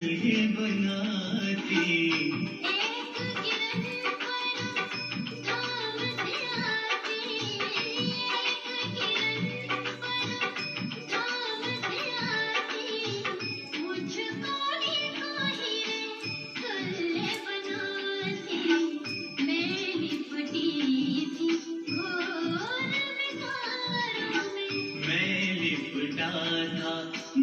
ये बनाती एक किरण पर थाम से आती, एक किरण पर थाम से आती, मुझको ही कोई तुल्य बनाती। मैं लिपटी थी घोर विकारों में, मैं लिपटा था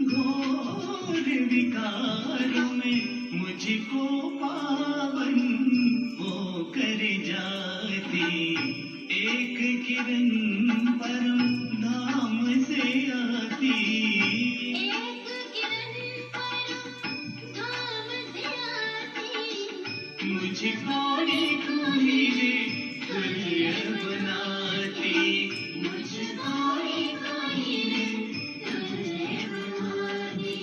घोर विकारों में, मुझको पावन वो कर जाती। एक किरण परम धाम से आती, एक किरण पर थाम से आती, मुझको ही कोई तुल्य बनाती। मुझको ही कोई तुल्य बनाती।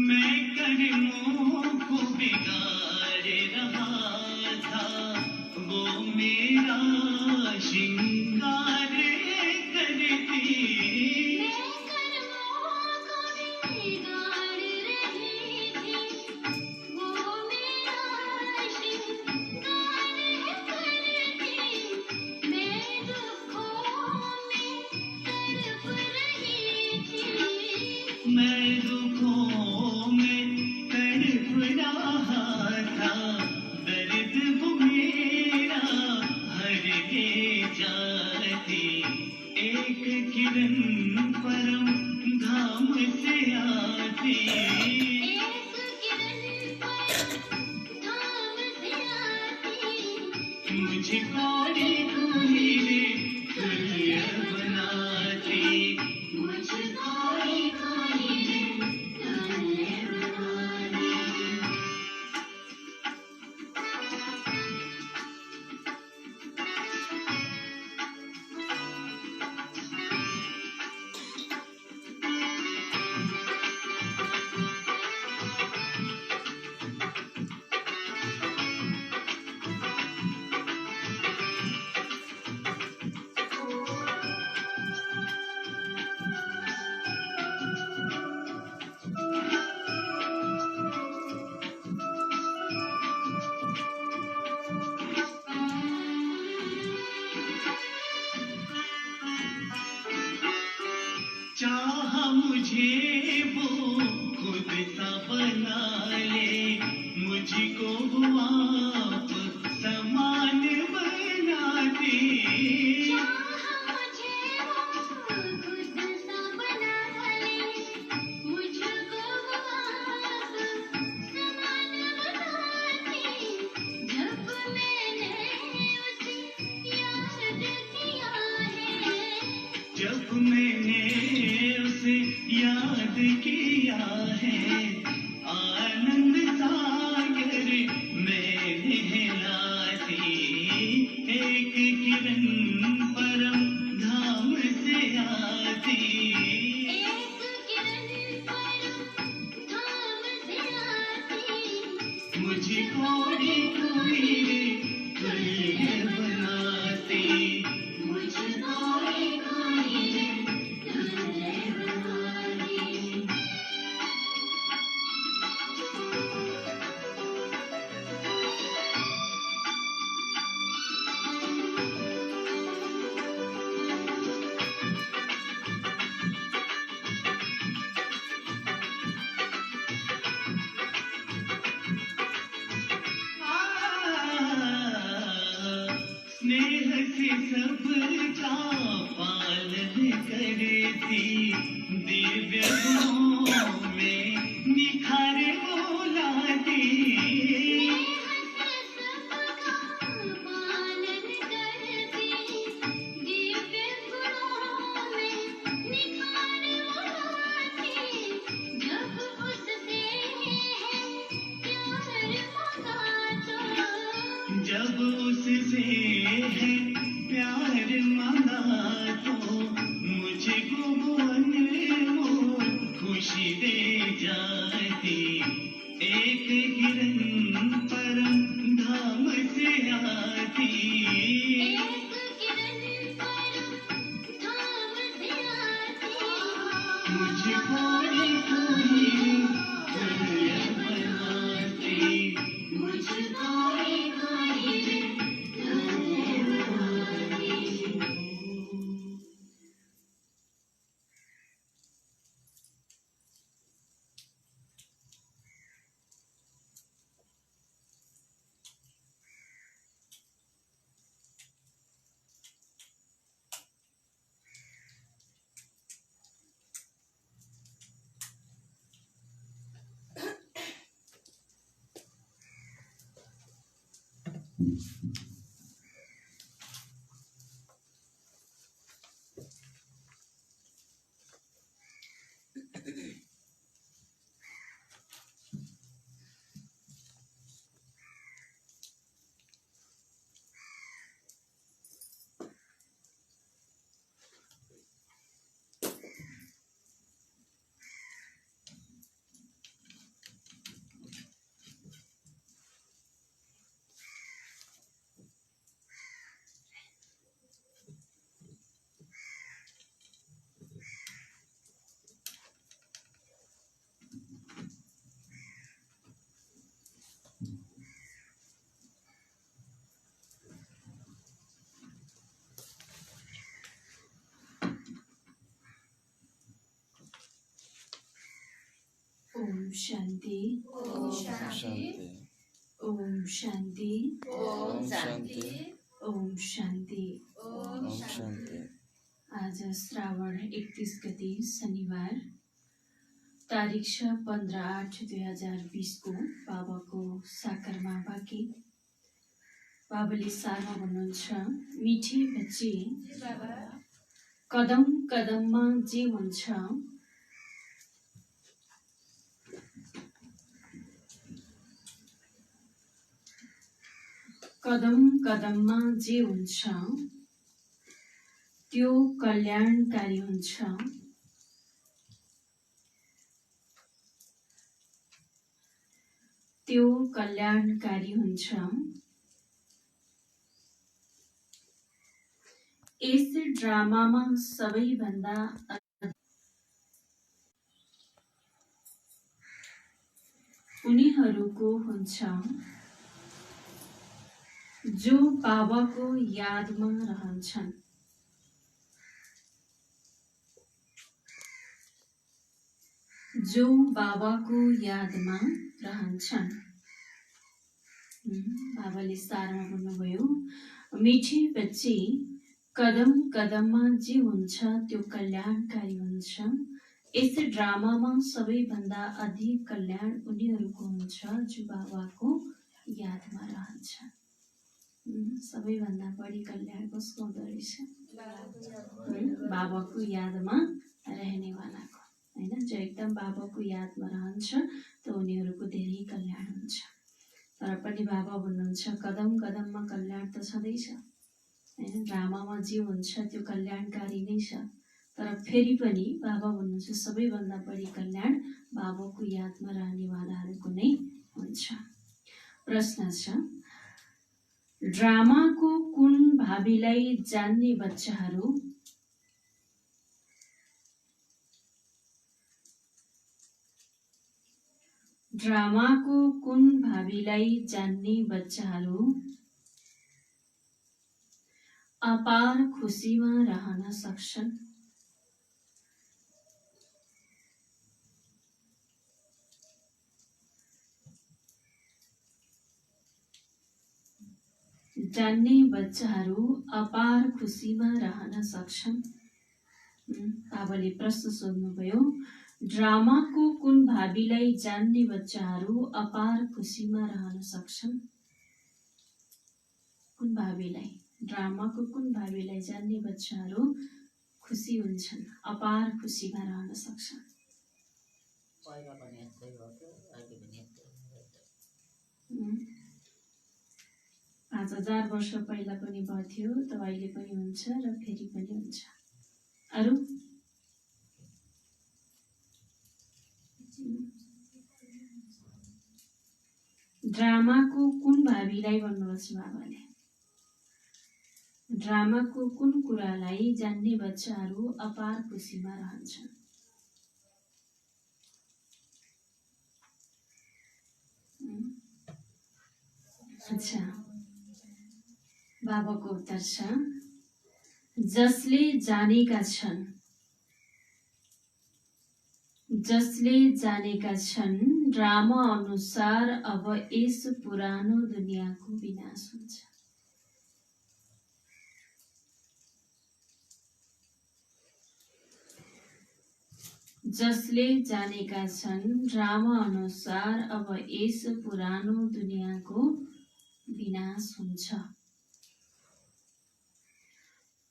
मैं कर्मों को बिगाड़ रहा था, वो मेरा श्रृंगार करती। मैं कर्मों को बिगाड़ रही थी, वो मेरा श्रृंगार करती। मैं दुखों में तड़प रही थी, मैं दुखों में तड़प रहा था, दर्द वो मेरा हर के जाती। एक किरण परम धाम से आती, एक किरण पर थाम से आती, मुझको ही कोई तुल्य बनाती। मुझको ही कोई तुल्य बनाती। चाहा मुझे वो खुद सा बना ले, मुझको वो आप समान बना दे। चाहा मुझे वो खुद सा बना ले, मुझको वो आप समान बनाती। जब मैंने उसे याद किया है, जब मैंने उसे याद किया है, आनंद सागर में नहलाती। एक किरण परम धाम से आती, एक किरण पर थाम से आती, मुझको ही कोई तुल्य बनाती। मुझको ही कोई तुल्य बनाती। स्नेह से सबका पालन करती, दिव्य गुणों में निखार वो लाती। स्नेह से सबका पालन करती, दिव्य गुणों में निखार वो लाती। जब उससे है प्यार मांगा तो, जब उससे है प्यार मुझको एक ही प्रिय बनाती, मुझको एक ही प्रिय बनाती। ओम शांति। ओम शांति। ओम शांति। ओम शांति। ओम शांति। ओम शांति। आज श्रावण 31 गते शनिबार, तारिक छ 15/8/2020 को बाबाको साकारमा बाँकी। बाबाले सारमा भन्नुहुन्छ, मिठी बच्ची, कदम कदममा जे हुन्छ कदम कदममा जे हुन्छ त्यो कल्याणकारी हुन्छ। त्यो कल्याणकारी हुन्छ। यस ड्रामामा सबैभन्दा उनीहरूको हुन्छ जो बाबाको यादमा रहन्छन्। जो बाबाको यादमा रहन्छन्। बाबाले सारमा भन्नुभयो, मिठी बच्ची, कदम कदममा जे हुन्छ त्यो कल्याणकारी हुन्छ। यस ड्रामामा सबैभन्दा अधिक कल्याण उनीहरूको हुन्छ जो बाबाको यादमा रहन्छ। सबैभन्दा बढी कल्याण कसको हुँदो रहेछ? बाबाको यादमा रहनेवालाको, हैन? जो एकदम बाबाको यादमा रहन्छ त उनीहरूको धेरै कल्याण हुन्छ। तर पनि बाबा भन्नुहुन्छ, कदम कदममा कल्याण त छँदैछ, हैन? ड्रामामा जे हुन्छ त्यो कल्याणकारी नै छ। तर फेरि पनि बाबा भन्नुहुन्छ, सबैभन्दा बढी कल्याण बाबाको यादमा रहनेवालाहरूको नै हुन्छ। प्रश्न छ, ड्रामाको कुन भावीलाई जान्ने बच्चाहरू ड्रामाको कुन भावीलाई जान्ने बच्चाहरू अपार खुसीमा रहन सक्छन्? जान्ने बच्चाहरू अपार खुसीमा रहन सक्छन्। बाबाले प्रश्न सोध्नुभयो, ड्रामाको कुन भावीलाई जान्ने बच्चाहरू अपार खुसीमा रहन सक्छन्? कुन भावीलाई? ड्रामाको कुन भावीलाई जान्ने बच्चाहरू खुसी हुन्छन्, अपार खुसीमा रहन सक्छन्? 5000 वर्ष पहिला पनि भयो थियो, त अहिले पनि हुन्छ र फेरि पनि हुन्छ। अरू? ड्रामाको कुन भावीलाई भन्नुहोस् बाबाले? ड्रामाको कुन कुरालाई जान्ने बच्चाहरू अपार खुसीमा रहन्छन्? अच्छा, बाबाको उत्तर छ जसले जानेका छन्, जसले जानेका छन् ड्रामा अनुसार अब यस पुरानो दुनियाँको विनाश हुन्छ। जसले जानेका छन् ड्रामा अनुसार अब यस पुरानो दुनियाँको विनाश हुन्छ।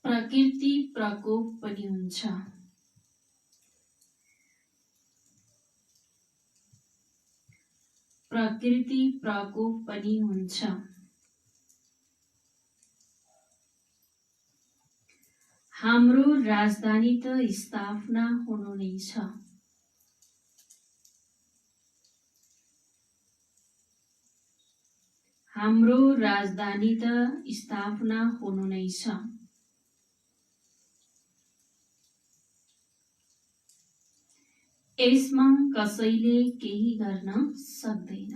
प्रकृति प्रकोप पनि हुन्छ। प्रकृति प्रकोप पनि हुन्छ। हाम्रो राजधानी त स्थापना हुनु नै छ। हाम्रो राजधानी त स्थापना हुनु नै छ। यसमा कसैले केही गर्न सक्दैन।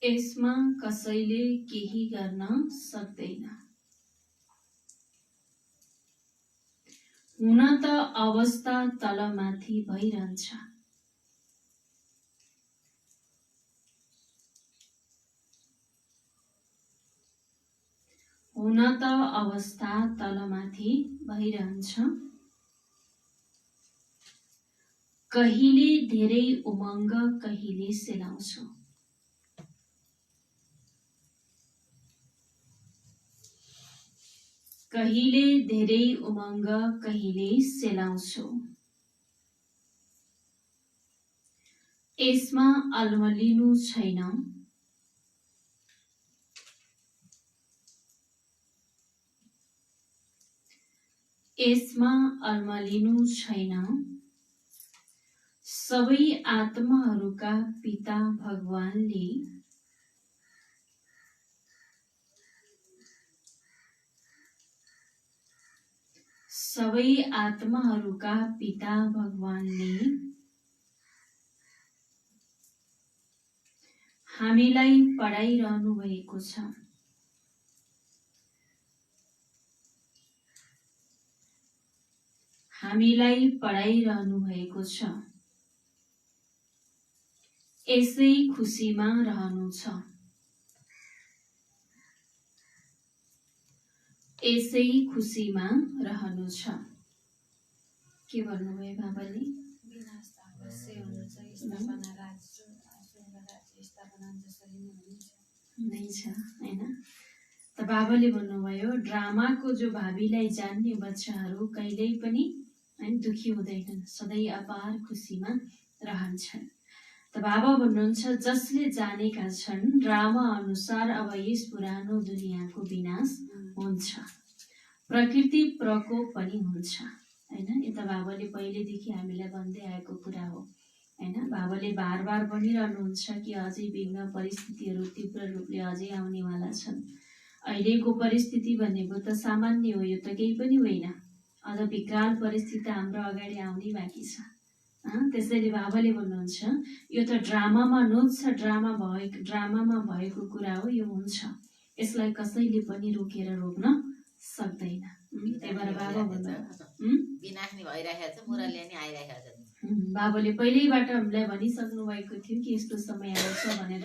यसमा कसैले केही गर्न सक्दैन। हुन त अवस्था तलमाथि भइरहन्छ। हुन त अवस्था तलमाथि भइरहन्छ। कहिले धेरै उमङ्ग कहिले सेलाउँछौ। कहिले धेरै उमङ्ग कहिले सेलाउँछौ। यसमा अल्मलिनु छैन। यसमा अल्मलिनु छैन। सबै आत्माहरूका पिता भगवानले सबै आत्माहरूका पिता भगवानले हामीलाई पढाइरहनु भएको छ। हामीलाई पढाइरहनु भएको छ। यसै खुसीमा रहनु छ। यसै खुसीमा रहनु छ। के भन्नुभयो बाबाले? विनाश त अवश्य हुनुहुन्छ, स्थापना राज्य स्थापना जसरी नै छ हैन। त बाबाले भन्नुभयो ड्रामाको जो भावीलाई जान्ने बच्चाहरू कहिल्यै पनि दुखी हुँदैनन्, सधैँ अपार खुसीमा रहन्छन्। त बाबा भन्नुहुन्छ जसले जानेका छन् ड्रामा अनुसार अब यस पुरानो दुनियाँको विनाश हुन्छ। प्रकृति प्रकोप पनि हुन्छ हैन। यता बाबाले पहिलेदेखि हामीलाई भन्दै आएको कुरा हो हैन। बाबाले बार बार भनिरहनुहुन्छ कि अझै विघ्न परिस्थितिहरू तीव्र रूपले अझै आउनेवाला छन्। अहिलेको परिस्थिति भनेको त सामान्य हो, यो त केही पनि होइन। अझ विकराल परिस्थिति हाम्रो अगाडि आउनै बाँकी छ। त्यसैले बाबाले भन्नुहुन्छ यो त ड्रामामा नोच्छ, ड्रामामा भएको कुरा हो, यो हुन्छ। यसलाई कसैले पनि रोकेर रोक्न सक्दैन। त्यही भएर बाबा विनाश नि भइरहेको छ, मुरली नि आइरहेको छ। बाबाले पहिल्यैबाट हामीलाई भनिसक्नु भएको थियो कि यस्तो समय आउँछ भनेर।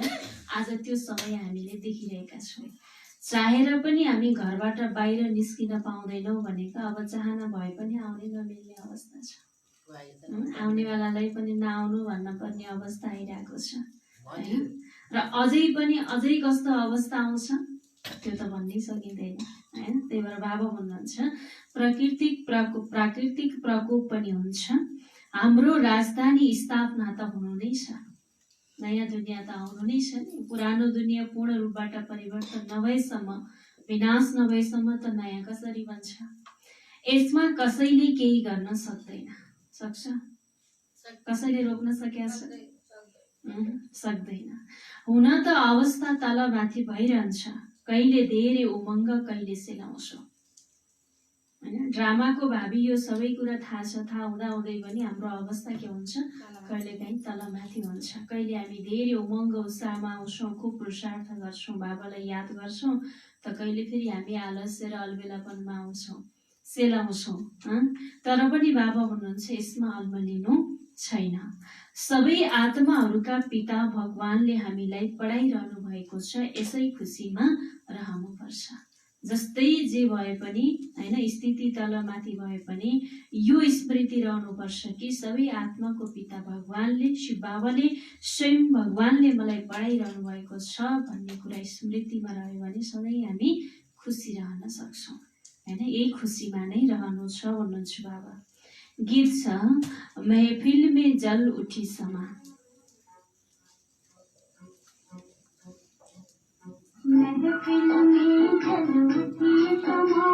आज त्यो समय हामीले देखिरहेका छौँ। चाहेर पनि हामी घरबाट बाहिर निस्किन पाउँदैनौँ भनेको अब चाहना भए पनि आउनै नमिल्ने अवस्था छ। आउनेवालालाई पनि नआउनु भन्न पर्ने अवस्था आइरहेको छ हैन। र अझै कस्तो अवस्था आउँछ त्यो त भन्नै सकिँदैन हैन। त्यही भएर बाबा भन्नुहुन्छ प्राकृतिक प्रकोप पनि हुन्छ। हाम्रो राजधानी स्थापना त हुनु नै छ। नयाँ दुनियाँ त आउनु नै छ नि। पुरानो दुनियाँ पूर्ण रूपबाट परिवर्तन नभएसम्म, विनाश नभएसम्म त नयाँ कसरी बन्छ। यसमा कसैले केही गर्न सक्दैन। सक्छ? कसैले रोक्न सकेको छ? सक्दैन। हुन त अवस्था तलमाथि भइरहन्छ। कहिले धेरै उमङ्ग कहिले सेलाउँछ हैन। ड्रामाको भावी यो सबै कुरा थाहा छ, थाहा हुँदै पनि हाम्रो अवस्था के हुन्छ, कहिलेकाहीँ तलमाथि हुन्छ। कहिले हामी धेरै उमङ्ग उत्साहमा आउँछौँ, खुब पुरुषार्थ गर्छौँ, बाबालाई याद गर्छौँ, त कहिले फेरि हामी आलस्य र अल्बेलापनमा आउँछौँ, सेलाउँछौँ। तर पनि बाबा भन्नुहुन्छ यसमा अल्मलिनु छैन। सबै आत्माहरूका पिता भगवानले हामीलाई पढाइरहनु भएको छ, यसै खुसीमा रहनुपर्छ। जस्तै जे भए पनि हैन, स्थिति तलमाथि भए पनि यो स्मृति रहनुपर्छ कि सबै आत्माको पिता भगवानले, शिव बाबाले, स्वयं भगवानले मलाई पढाइरहनु भएको छ भन्ने कुरा स्मृतिमा रह्यो भने सधैँ हामी खुसी रहन सक्छौँ हैन। यही खुसीमा नै रहनु छ भन्नुहुन्छ बाबा। गीत छ महफिल में जल उठी समा। महफिल में जल उठी समा,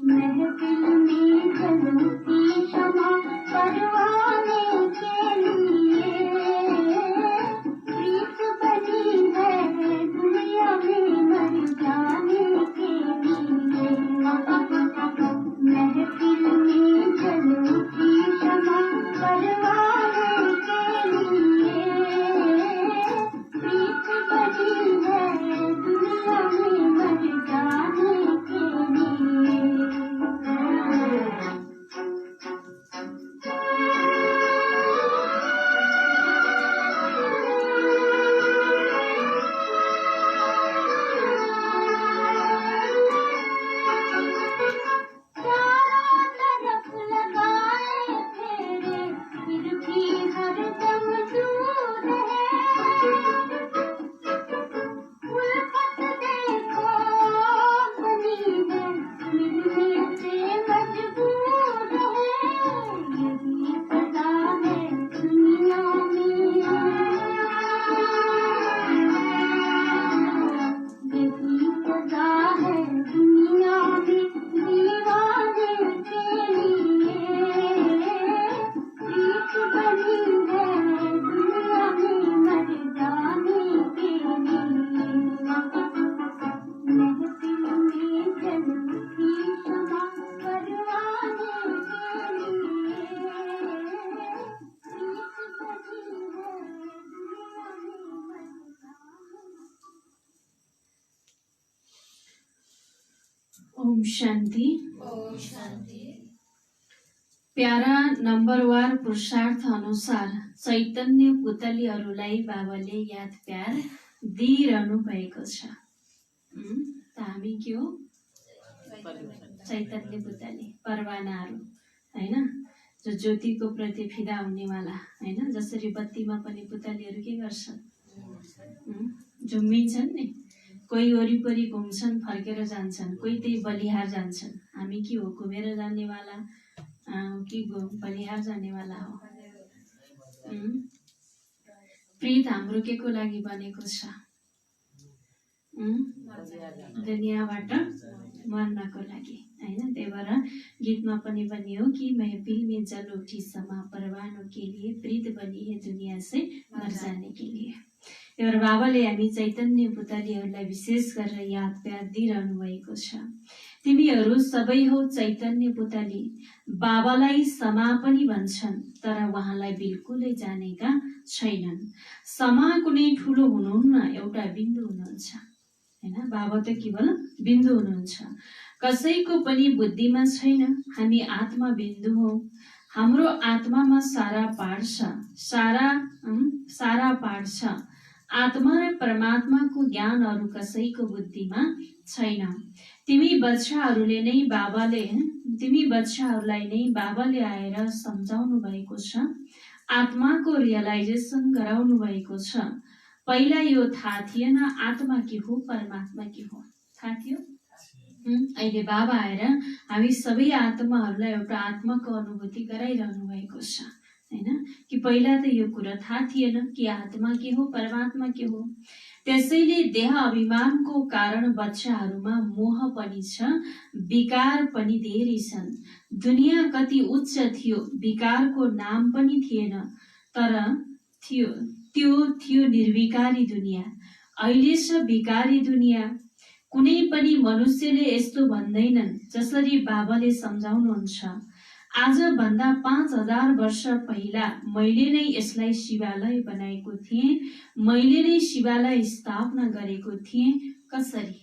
महफिल में जल उठी समा, परवाने के लिए प्रीत बनी है दुनिया में मर जाने के लिए। महफिल में जल उठी समा, परवाने के लिए प्रीत बनी है दुनिया में मर जाने के लिए। ओम शान्ति। ओम शान्ति। प्यारा नम्बरवार पुरुषार्थ अनुसार चैतन्य पुतलीहरूलाई बाबाले याद प्यार दिइरहनु भएको छ। त हामी के हो? चैतन्य पुतली, परवानाहरू हैन, जो ज्योतिको प्रति फिदा हुनेवाला हैन। जसरी बत्तीमा पनि पुतलीहरू के गर्छन्, झुम्मिन्छन् नि। कोही वरिपरि घुम्छन्, फर्केर जान्छन्, कोही त्यही बलिहार जान्छन्। हामी के हो, घुमेर जानेवाला कि बलिहार जानेवाला हो? प्रीत हाम्रो के को लागि बनेको छ? दुनियाँबाट मर्नको लागि हैन। त्यही भएर गीतमा पनि भनियो कि महफिल में जल उठी समा, परवानों के लिए प्रीत बनी है दुनिया से मर जाने के लिए। त्यही बाबाले हामी चैतन्य पुतलीहरूलाई विशेष गरेर याद प्यार दिइरहनु भएको छ। तिमीहरू सबै हो चैतन्य पुतली। बाबालाई समा पनि भन्छन्, तर उहाँलाई बिल्कुलै जानेका छैनन्। समा कुनै ठुलो हुनुहुन्न, एउटा बिन्दु हुनुहुन्छ हैन। बाबा त केवल बिन्दु हुनुहुन्छ, कसैको पनि बुद्धिमा छैन। हामी आत्मा बिन्दु हौ। हाम्रो आत्मामा सारा पाठ छ, सारा पाठ छ। आत्मा र परमात्माको ज्ञान अरू कसैको बुद्धिमा छैन। तिमी बच्चाहरूलाई नै बाबाले आएर सम्झाउनु भएको छ, आत्माको रियलाइजेसन गराउनु भएको छ। पहिला यो थाहा थिएन, आत्मा के हो, परमात्मा के हो, थाहा थियो। अहिले बाबा आएर हामी सबै आत्माहरूलाई एउटा आत्माको अनुभूति गराइरहनु भएको छ हैन। कि पहिला त यो कुरा थाहा थिएन कि आत्मा के हो, परमात्मा के हो। त्यसैले देह अभिमानको कारण बच्चाहरूमा मोह पनि छ, विकार पनि धेरै छन्। दुनियाँ कति उच्च थियो, विकारको नाम पनि थिएन, तर त्यो थियो निर्विकारी दुनियाँ। अहिले छ विकारी दुनियाँ। कुनै पनि मनुष्यले यस्तो भन्दैनन् जसरी बाबाले सम्झाउनुहुन्छ। आज भन्दा 5000 वर्ष पहिला मैले नै यसलाई शिवालय बनाएको थिएँ, मैले नै शिवालय स्थापना गरेको थिएँ। कसरी?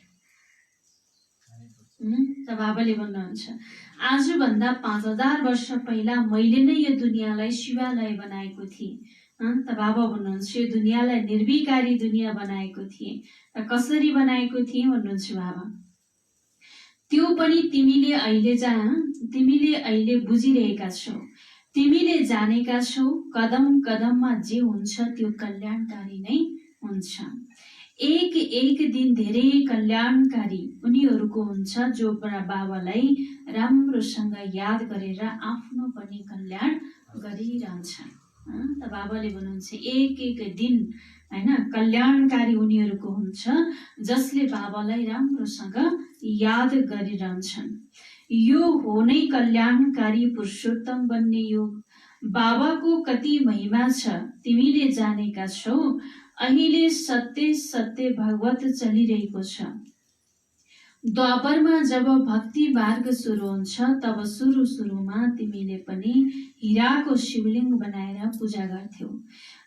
त बाबाले भन्नुहुन्छ आज भन्दा 5000 वर्ष पहिला मैले नै यो दुनियाँलाई शिवालय बनाएको थिएँ। त बाबा भन्नुहुन्छ यो दुनियाँलाई निर्विकारी दुनियाँ बनाएको थिएँ। त कसरी बनाएको थिएँ भन्नुहुन्छ बाबा? त्यो पनि तिमीले अहिले बुझिरहेका छौ, तिमीले जानेका छौ। कदम कदममा जे हुन्छ त्यो कल्याणकारी नै हुन्छ। एक दिन धेरै कल्याणकारी उनीहरूको हुन्छ जो बाबालाई राम्रोसँग याद गरेर आफ्नो पनि कल्याण गरिरहन्छ। त बाबाले भन्नुहुन्छ एक दिन हैन कल्याणकारी उनीहरूको हुन्छ जसले बाबालाई राम्रोसँग याद गरिरहन्छन्। यो हो नै कल्याणकारी पुरुषोत्तम बन्ने योग। बाबाको कति महिमा छ तिमीले जानेका छौ। अहिले सत्य सत्य भगवत चलिरहेको छ। द्वापरमा जब भक्ति मार्ग सुरु हुन्छ तब सुरुमा तिमीले पनि हिराको शिवलिङ्ग बनाएर पूजा गर्थ्यौ।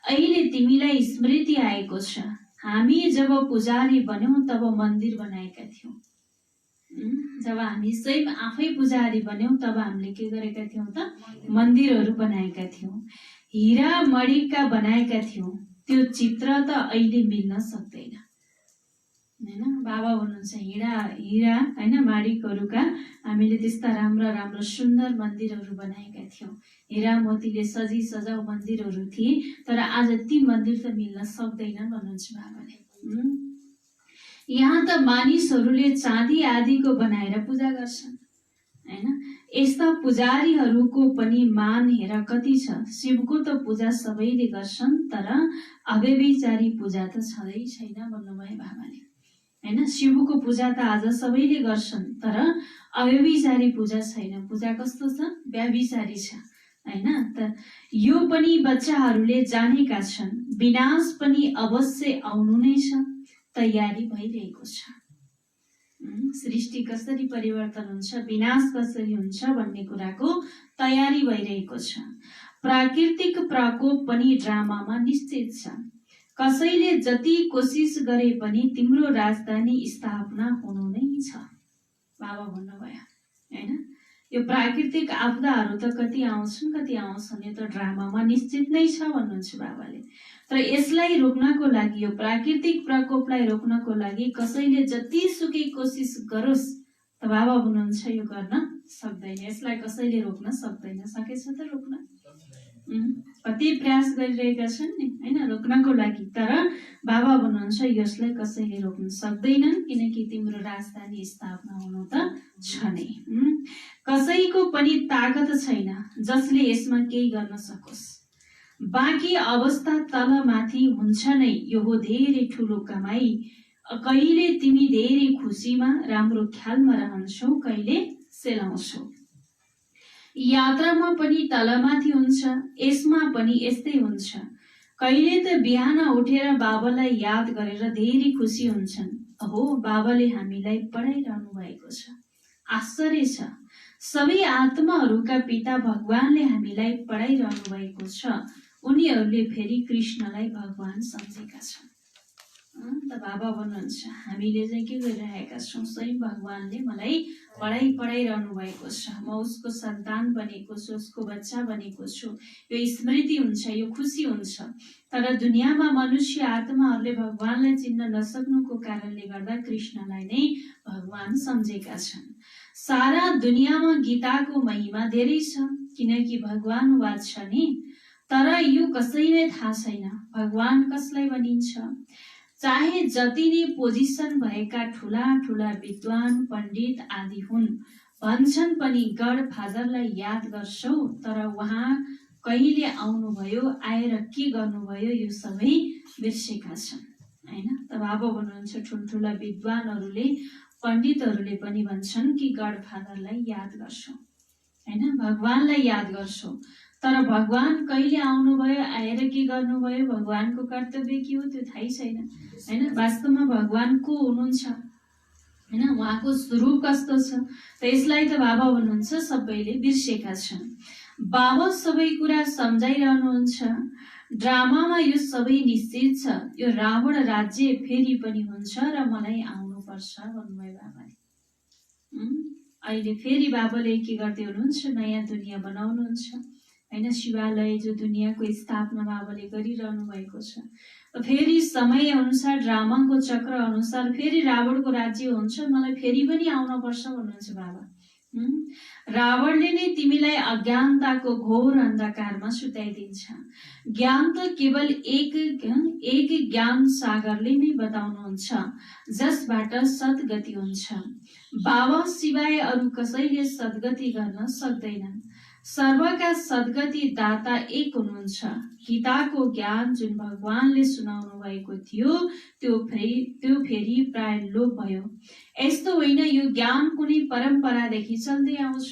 अहिले तिमीलाई स्मृति आएको छ। हामी जब पुजारी बन्यौं तब मन्दिर बनाएका थियौं। जब हामी स्वयं आफै पुजारी बन्यौं तब हामीले के गरेका थियौं त? मन्दिरहरू बनाएका थियौं, हिरा मणिका बनाएका थियौं। त्यो चित्र त अहिले मिल्न सक्दैन हैन। बाबा भन्नुहुन्छ हिरा हैन माणिकहरूका हामीले त्यस्ता राम्रा सुन्दर मन्दिरहरू बनाएका थियौं। हिरा मोतीले सजाउ मन्दिरहरू थिए, तर आज ती मन्दिर त मिल्न सक्दैनन् भन्नुहुन्छ बाबाले। यहाँ त मानिसहरूले चाँदी आदिको बनाएर पूजा गर्छन् हैन। यस्ता पुजारीहरूको पनि मान हेर कति छ। शिवको त पूजा सबैले गर्छन्, तर अव्यभिचारी पूजा त छँदै छैन भन्नुभयो बाबाले हैन। शिवको पूजा त आज सबैले गर्छन्, तर अव्यभिचारी पूजा छैन। पूजा कस्तो छ? व्यभिचारी छ हैन। त यो पनि बच्चाहरूले जानेका छन्। विनाश पनि अवश्य आउनु नै छ, तयारी भइरहेको छ। सृष्टि कसरी परिवर्तन हुन्छ, विनाश कसरी हुन्छ भन्ने कुराको तयारी भइरहेको छ। प्राकृतिक प्रकोप पनि ड्रामामा निश्चित छ। कसैले जति कोसिस गरे पनि तिम्रो राजधानी स्थापना हुनु नै छ। बाबा भन्नुभयो हैन। यो प्राकृतिक आपदाहरू त कति आउँछन् यो त ड्रामामा निश्चित नै छ भन्नुहुन्छ बाबाले। तर यसलाई रोक्नको लागि, यो प्राकृतिक प्रकोपलाई रोक्नको लागि कसैले जतिसुकै कोसिस गरोस् त बाबा भन्नुहुन्छ यो गर्न सक्दैन। यसलाई कसैले रोक्न सक्दैन। सकेछ त रोक्न? कति प्रयास गरिरहेका छन् नि हैन रोक्नको लागि, तर बाबा भन्नुहुन्छ यसलाई कसैले रोक्न सक्दैनन्, किनकि तिम्रो राजधानी स्थापना हुनु त छ नै। कसैको पनि ताकत छैन जसले यसमा केही गर्न सकोस्। बाँकी अवस्था तलमाथि हुन्छ नै, यो हो धेरै ठुलो कमाई। कहिले तिमी धेरै खुसीमा राम्रो ख्यालमा रहन्छौ, कहिले सेलाउँछौ। यात्रामा पनि तलमाथि हुन्छ, यसमा पनि यस्तै हुन्छ। कहिले त बिहान उठेर बाबालाई याद गरेर धेरै खुसी हुन्छन्। अहो बाबाले हामीलाई पढाइरहनु भएको छ। आश्चर्य छ, सबै आत्माहरूका पिता भगवानले हामीलाई पढाइरहनु भएको छ। उनीहरूले फेरि कृष्णलाई भगवान सम्झेका छन्। त बाबा भन्नुहुन्छ हामीले चाहिँ के गरिरहेका छौँ? स्वयं भगवानले मलाई पढाइरहनु भएको छ। म उसको सन्तान बनेको छु, उसको बच्चा बनेको छु। यो स्मृति हुन्छ, यो खुसी हुन्छ। तर दुनियाँमा मनुष्य आत्माहरूले भगवानलाई चिन्न नसक्नुको कारणले गर्दा कृष्णलाई नै भगवान सम्झेका छन्। सारा दुनियाँमा गीताको महिमा धेरै छ, किनकि भगवान वाच छ नि। तर यो कसैलाई थाहा छैन भगवान कसलाई भनिन्छ। चाहे जति नै पोजिसन भएका ठुला विद्वान पण्डित आदि हुन्, भन्छन् पनि गड फादरलाई याद गर्छौ, तर उहाँ कहिले आउनुभयो, आएर के गर्नुभयो, यो सबै बिर्सेका छन् हैन। त बाबा भन्नुहुन्छ ठुल्ठुला विद्वानहरूले पण्डितहरूले पनि भन्छन् कि गड फादरलाई याद गर्छौ हैन, भगवानलाई याद गर्छौ, तर भगवान कहिले आउनुभयो, आएर के गर्नुभयो, भगवानको कर्तव्य के हो त्यो थाहै छैन हैन। वास्तवमा भगवान को हुनुहुन्छ हैन, उहाँको स्वरूप कस्तो छ। त यसलाई त बाबा भन्नुहुन्छ सबैले बिर्सेका छन्। बाबा सबै कुरा सम्झाइरहनुहुन्छ। ड्रामामा यो सबै निश्चित छ, यो रावण राज्य फेरि पनि हुन्छ र मलाई आउनुपर्छ भन्नुभयो बाबाले। अहिले फेरि बाबाले के गर्दै हुनुहुन्छ, नयाँ दुनियाँ बनाउनुहुन्छ हैन। शिवालय जो दुनियाँको स्थापना बाबाले गरिरहनु भएको छ। फेरि समय अनुसार, ड्रामाको चक्र अनुसार फेरि रावणको राज्य हुन्छ, मलाई फेरि पनि आउन पर्छ भन्नुहुन्छ बाबा। रावणले नै तिमीलाई अज्ञानताको घोर अन्धकारमा सुताइदिन्छ। ज्ञान त केवल एक ज्ञान सागरले नै बताउनुहुन्छ, जसबाट सद्गति हुन्छ। बाबा सिवाय अरू कसैले सद्गति गर्न सक्दैनन्। सर्वका सद्गति दाता एक हुनुहुन्छ। गीताको ज्ञान जुन भगवानले सुनाउनु भएको थियो त्यो फेरि प्राय लोप भयो। यस्तो होइन, यो ज्ञान कुनै परम्परादेखि चल्दै आउँछ।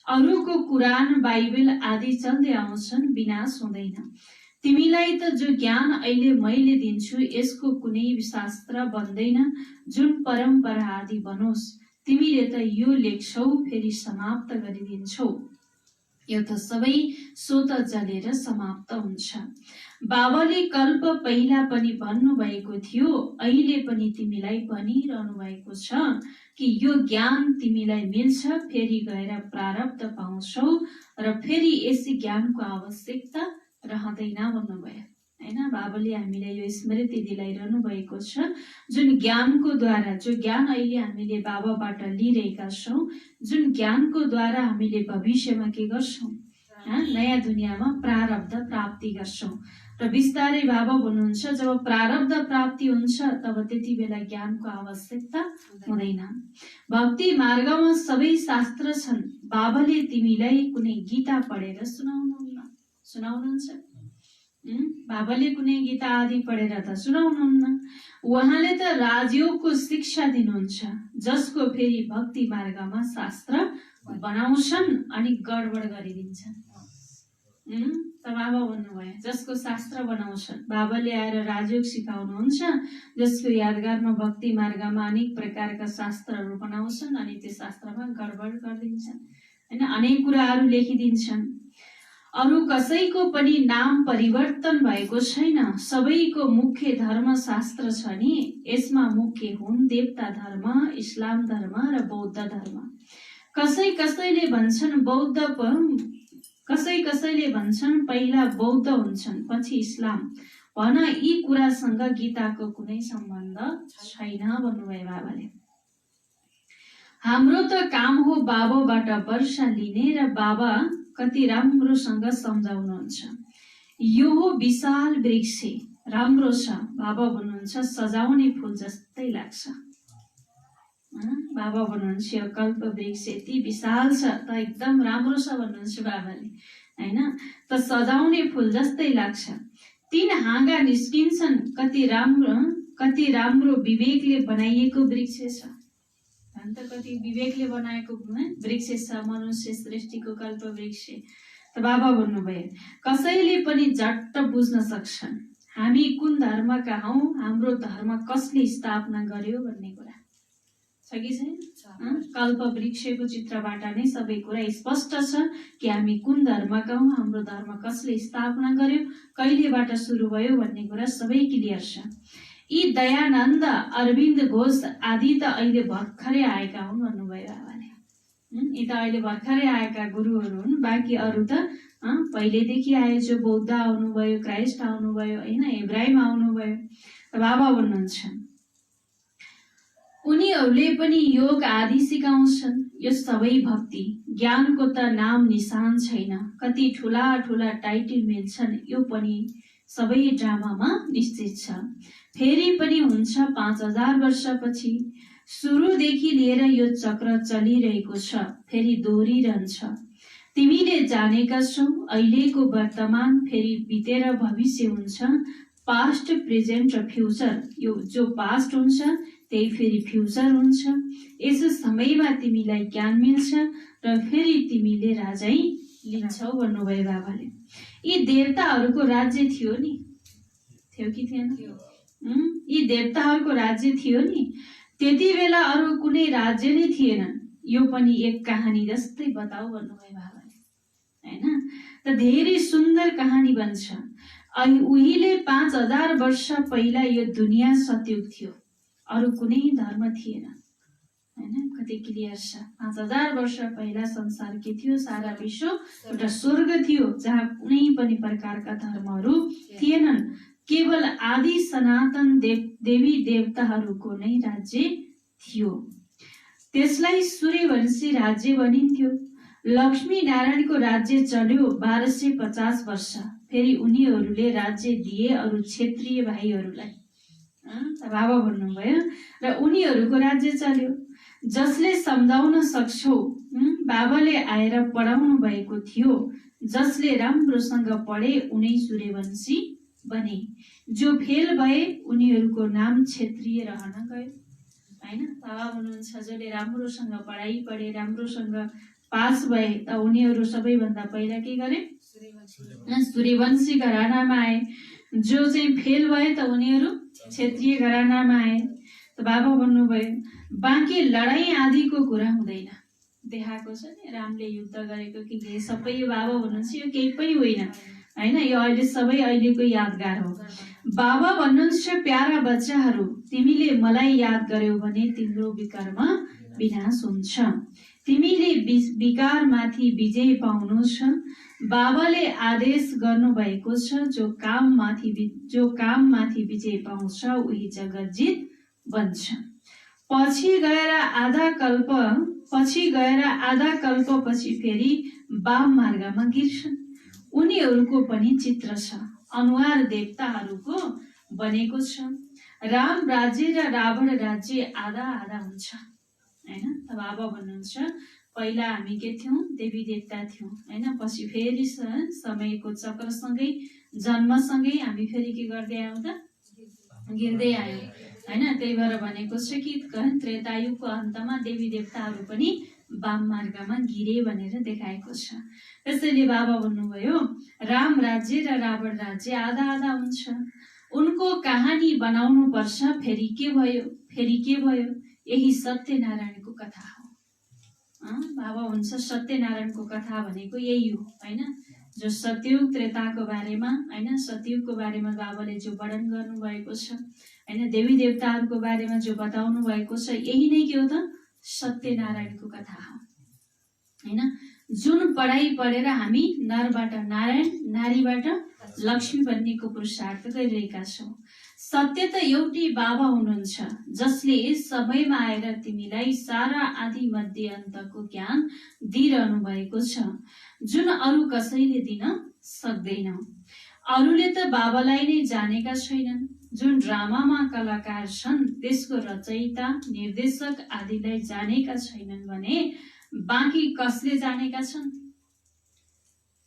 अरूको कुरान, बाइबल आदि चल्दै आउँछन्, विनाश हुँदैन। तिमीलाई त जो ज्ञान अहिले मैले दिन्छु यसको कुनै शास्त्र बन्दैन जुन परम्परा आदि बनोस्। तिमीले त यो लेख्छौ फेरि समाप्त गरिदिन्छौ, यो त सबै स्वत जलेर समाप्त हुन्छ। बाबाले कल्प पहिला पनि भन्नुभएको थियो, अहिले पनि तिमीलाई भनिरहनु भएको छ कि यो ज्ञान तिमीलाई मिल्छ, फेरि गएर प्रारब्ध पाउँछौ र फेरि यस ज्ञानको आवश्यकता रहँदैन भन्नुभयो हैन। बाबाले हामीलाई यो स्मृति दिलाइरहनु भएको छ, जुन ज्ञानको द्वारा, जो ज्ञान अहिले हामीले बाबाबाट लिइरहेका छौँ, जुन ज्ञानको द्वारा हामीले भविष्यमा के गर्छौँ, नयाँ दुनियाँमा प्रारब्ध प्राप्ति गर्छौँ। र बिस्तारै बाबा भन्नुहुन्छ जब प्रारब्ध प्राप्ति हुन्छ तब त्यति बेला ज्ञानको आवश्यकता हुँदैन। भक्ति मार्गमा सबै शास्त्र छन्। बाबाले तिमीलाई कुनै गीता पढेर सुनाउनुहुन्छ? बाबाले कुनै गीता आदि पढेर त सुनाउनुहुन्न। उहाँले त राजयोगको शिक्षा दिनुहुन्छ, जसको फेरि भक्ति मार्गमा शास्त्र बनाउँछन् अनि गडबड गरिदिन्छन्। त बाबा भन्नुभयो जसको शास्त्र बनाउँछन्। बाबाले आएर राजयोग सिकाउनुहुन्छ, जसको यादगारमा भक्ति मार्गमा अनेक प्रकारका शास्त्रहरू बनाउँछन् अनि त्यो शास्त्रमा गडबड गरिदिन्छन् हैन, अनेक कुराहरू लेखिदिन्छन्। अरू कसैको पनि नाम परिवर्तन भएको छैन। सबैको मुख्य धर्म शास्त्र छ नि, यसमा मुख्य हुन् देवता धर्म, इस्लाम धर्म र बौद्ध धर्म। कसैले भन्छन् पहिला बौद्ध हुन्छन् पछि इस्लाम। भन यी कुरासँग गीताको कुनै सम्बन्ध छैन भन्नुभयो बाबाले। हाम्रो त काम हो बाबाबाट वर्षा लिने र बाबा कति राम्रोसँग सम्झाउनुहुन्छ। यो हो विशाल वृक्ष, राम्रो छ। बाबा भन्नुहुन्छ सजाउने फुल जस्तै लाग्छ। बाबा भन्नुहुन्छ यो कल्प वृक्ष यति विशाल छ त एकदम राम्रो छ भन्नुहुन्छ बाबाले हैन। त सजाउने फुल जस्तै लाग्छ। 3 हाँगा निस्किन्छन्, कति राम्रो विवेकले बनाइएको वृक्ष छ। अन्त कति विवेकले बनाएको वृक्ष छ मनुष्य सृष्टिको कल्प वृक्ष। त बाबा भन्नुभयो कसैले पनि झट्ट बुझ्न सक्छन् हामी कुन धर्मका हौ, हाम्रो धर्म कसले स्थापना गर्यो भन्ने कुरा छ कि छैन। कल्प वृक्षको चित्रबाट नै सबै कुरा स्पष्ट छ कि हामी कुन धर्मका हौ, हाम्रो धर्म कसले स्थापना गर्यो, कहिलेबाट सुरु भयो भन्ने कुरा सबै क्लियर छ। यी दयानन्द, अरविन्द घोष आदि त अहिले भर्खरै आएका हुन् भन्नुभयो बाबाले। यी त अहिले भर्खरै आएका गुरुहरू हुन्, बाँकी अरू त पहिलेदेखि आए। जो बौद्ध आउनुभयो, क्राइस्ट आउनुभयो होइन, इब्राहिम आउनुभयो। बाबा भन्नुहुन्छ उनीहरूले पनि योग आदि सिकाउँछन्। यो सबै भक्ति ज्ञानको त नाम निशान छैन। कति ठुला ठुला टाइटल मिल्छन्, यो पनि सबै ड्रामामा निश्चित छ। फेरि पनि हुन्छ 5000 वर्षपछि। सुरुदेखि लिएर यो चक्र चलिरहेको छ, फेरि दोहोरिरहन्छ। तिमीले जानेका छौ अहिलेको वर्तमान फेरि बितेर भविष्य हुन्छ। पास्ट, प्रेजेन्ट र फ्युचर। यो जो पास्ट हुन्छ त्यही फेरि फ्युचर हुन्छ। यस समयमा तिमीलाई ज्ञान मिल्छ र फेरि तिमीले राजै लिन्छौ भन्नुभयो बाबाले। यी देवताहरूको राज्य थियो नि, थियो कि थिएन? यी देवताहरूको राज्य थियो नि, त्यति बेला अरू कुनै राज्य नै थिएन। यो पनि एक कहानी जस्तै बताऊ भन्नुभयो बाबाले, हैन? त धेरै सुन्दर कहानी बन्छ। उहिले 5000 वर्ष पहिला यो दुनियाँ सतयुग थियो, अरू कुनै धर्म थिएन, हैन? कति क्लियर छ? 5000 वर्ष पहिला संसार के थियो? सारा विश्व एउटा स्वर्ग थियो जहाँ कुनै पनि प्रकारका धर्महरू थिएनन्। केवल आदि सनातन देवी देवताहरूको नै राज्य थियो। त्यसलाई सूर्यवंशी राज्य भनिन्थ्यो। लक्ष्मी नारायणको राज्य चल्यो 1250 वर्ष। फेरि उनीहरूले राज्य दिए अरू क्षेत्रीय भाइहरूलाई। बाबा भन्नुभयो र उनीहरूको राज्य चल्यो। जसले सम्झाउन सक्छौ, बाबाले आएर पढाउनु भएको थियो। जसले राम्रोसँग पढे उनै सूर्यवंशी बने। जो फेल भए उनीहरूको नाम क्षेत्रीय रहन गयो, हैन? बाबा भन्नुहुन्छ जसले राम्रोसँग पढाइ पढे, राम्रोसँग पास भए त उनीहरू सबैभन्दा पहिला के गरे? सूर्यवंशी घरानामा आए। जो चाहिँ फेल भए त उनीहरू क्षेत्रीय घरानामा आए। त बाबा भन्नुभयो बाँकी लडाई आदिको कुरा हुँदैन। देखाएको छ नि रामले युद्ध गरेको कि सबै यो बाबा भन्नुहुन्छ यो केही पनि होइन, हैन? यो अहिले सबै अहिलेको यादगार हो। बाबा भन्नुहुन्छ प्यारा बच्चाहरू, तिमीले मलाई याद गर्यौ भने तिम्रो विकर्म विनाश हुन्छ। तिमीले विकारमाथि विजय पाउनु छ। बाबाले आदेश गर्नुभएको छ जो काममाथि विजय पाउँछ उही जगतजित बन्छ। पछि गएर आधा कल्पपछि फेरि वाम मार्गमा गिर्छन्। उनीहरूको पनि चित्र छ, अनुहार देवताहरूको बनेको छ। राम राज्य र रावण राज्य आधा आधा हुन्छ, हैन? त बाबा भन्नुहुन्छ पहिला हामी के थियौं? देवी देवता थियौं, हैन? पछि फेरि समयको चक्रसँगै जन्मसँगै हामी फेरि के गर्दै आयौं त? गिर्दै आयौं, हैन? त्यही भएर भनेको छ कि त्रेतायुगको अन्तमा देवी देवताहरू पनि वाम मार्गमा गिरे भनेर देखाएको छ। त्यसैले बाबा भन्नुभयो राम राज्य र रावण राज्य आधा आधा हुन्छ। उनको कहानी बनाउनु पर्छ। फेरि के भयो? यही सत्यनारायणको कथा हो। बाबा भन्छ सत्यनारायणको कथा भनेको यही हो, हैन? जो सतयुग त्रेताको बारेमा, हैन? सतयुगको बारेमा बाबाले जो वर्णन गर्नु भएको छ, हैन? देवी देवताहरूको बारेमा जो बताउनु भएको छ, यही नै के हो त? सत्यनारायणको कथा हो, हैन? जुन पढाइ पढेर हामी नरबाट नारायण, नारीबाट लक्ष्मी बन्नेको पुरुषार्थ गरिरहेका छौँ। सत्य त एउटै बाबा हुनुहुन्छ जसले सबैमा आएर तिमीलाई सारा आदि मध्य अन्तको ज्ञान दिइरहनु भएको छ, जुन अरू कसैले दिन सक्दैन। अरूले त बाबालाई नै जानेका छैनन्। जुन ड्रामामा कलाकार छन् त्यसको रचयिता, निर्देशक आदिलाई जानेका छैनन् भने बाँकी कसले जानेका छन्?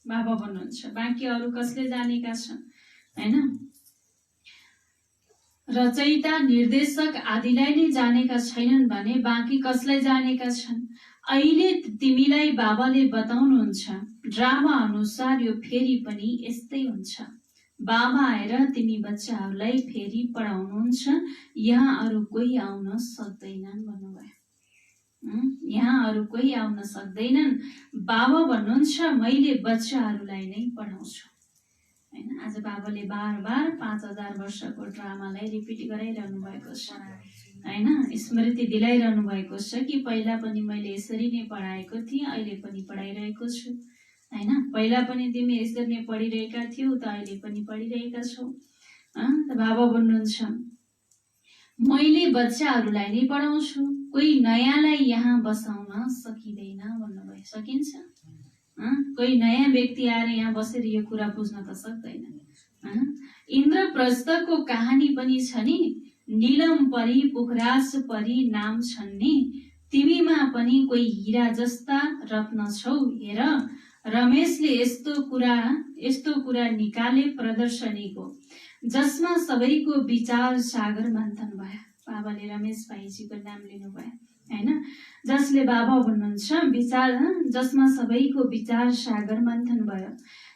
बाबा भन्नुहुन्छ बाँकी अरू कसले जानेका छन्, हैन? रचयिता, निर्देशक आदिलाई नै जानेका छैनन् भने बाँकी कसलाई जानेका छन्? अहिले तिमीलाई बाबाले बताउनुहुन्छ ड्रामा अनुसार यो फेरि पनि यस्तै हुन्छ। बाबा आएर तिमी बच्चाहरूलाई फेरि पढाउनुहुन्छ। यहाँ अरू कोही आउन सक्दैनन् भन्नुभयो। यहाँ अरू कोही आउन सक्दैनन्। बाबा भन्नुहुन्छ मैले बच्चाहरूलाई नै पढाउँछु, हैन? आज बाबाले बार 5000 वर्षको ड्रामालाई रिपिट गराइरहनु भएको छ, हैन? स्मृति दिलाइरहनु भएको छ कि पहिला पनि मैले यसरी नै पढाएको थिएँ, अहिले पनि पढाइरहेको छु, हैन? पहिला पनि तिमी यसरी नै पढिरहेका थियौ त अहिले पनि पढिरहेका छौ। त बाबा भन्नुहुन्छ मैले बच्चाहरूलाई नै पढाउँछु। कोही नयाँलाई यहाँ बसाउन सकिँदैन भन्नुभयो। सकिन्छ? कोही नयाँ व्यक्ति आएर यहाँ बसेर यो कुरा बुझ्न त सक्दैन। इन्द्रप्रस्थको कहानी पनि छ नि, नीलम परी पुखराज परी नाम छन् नि, तिमीमा पनि कोही हीरा जस्ता रत्न छौ हेर। रमेशले यस्तो कुरा निकाले प्रदर्शनीको, जसमा सबैको विचार सागर मन्थन भयो। बाबाले रमेश भाइजीको नाम लिनुभयो, हैन? जसले बाबा भन्नुहुन्छ विचार, जसमा सबैको विचार सागर मन्थन भयो।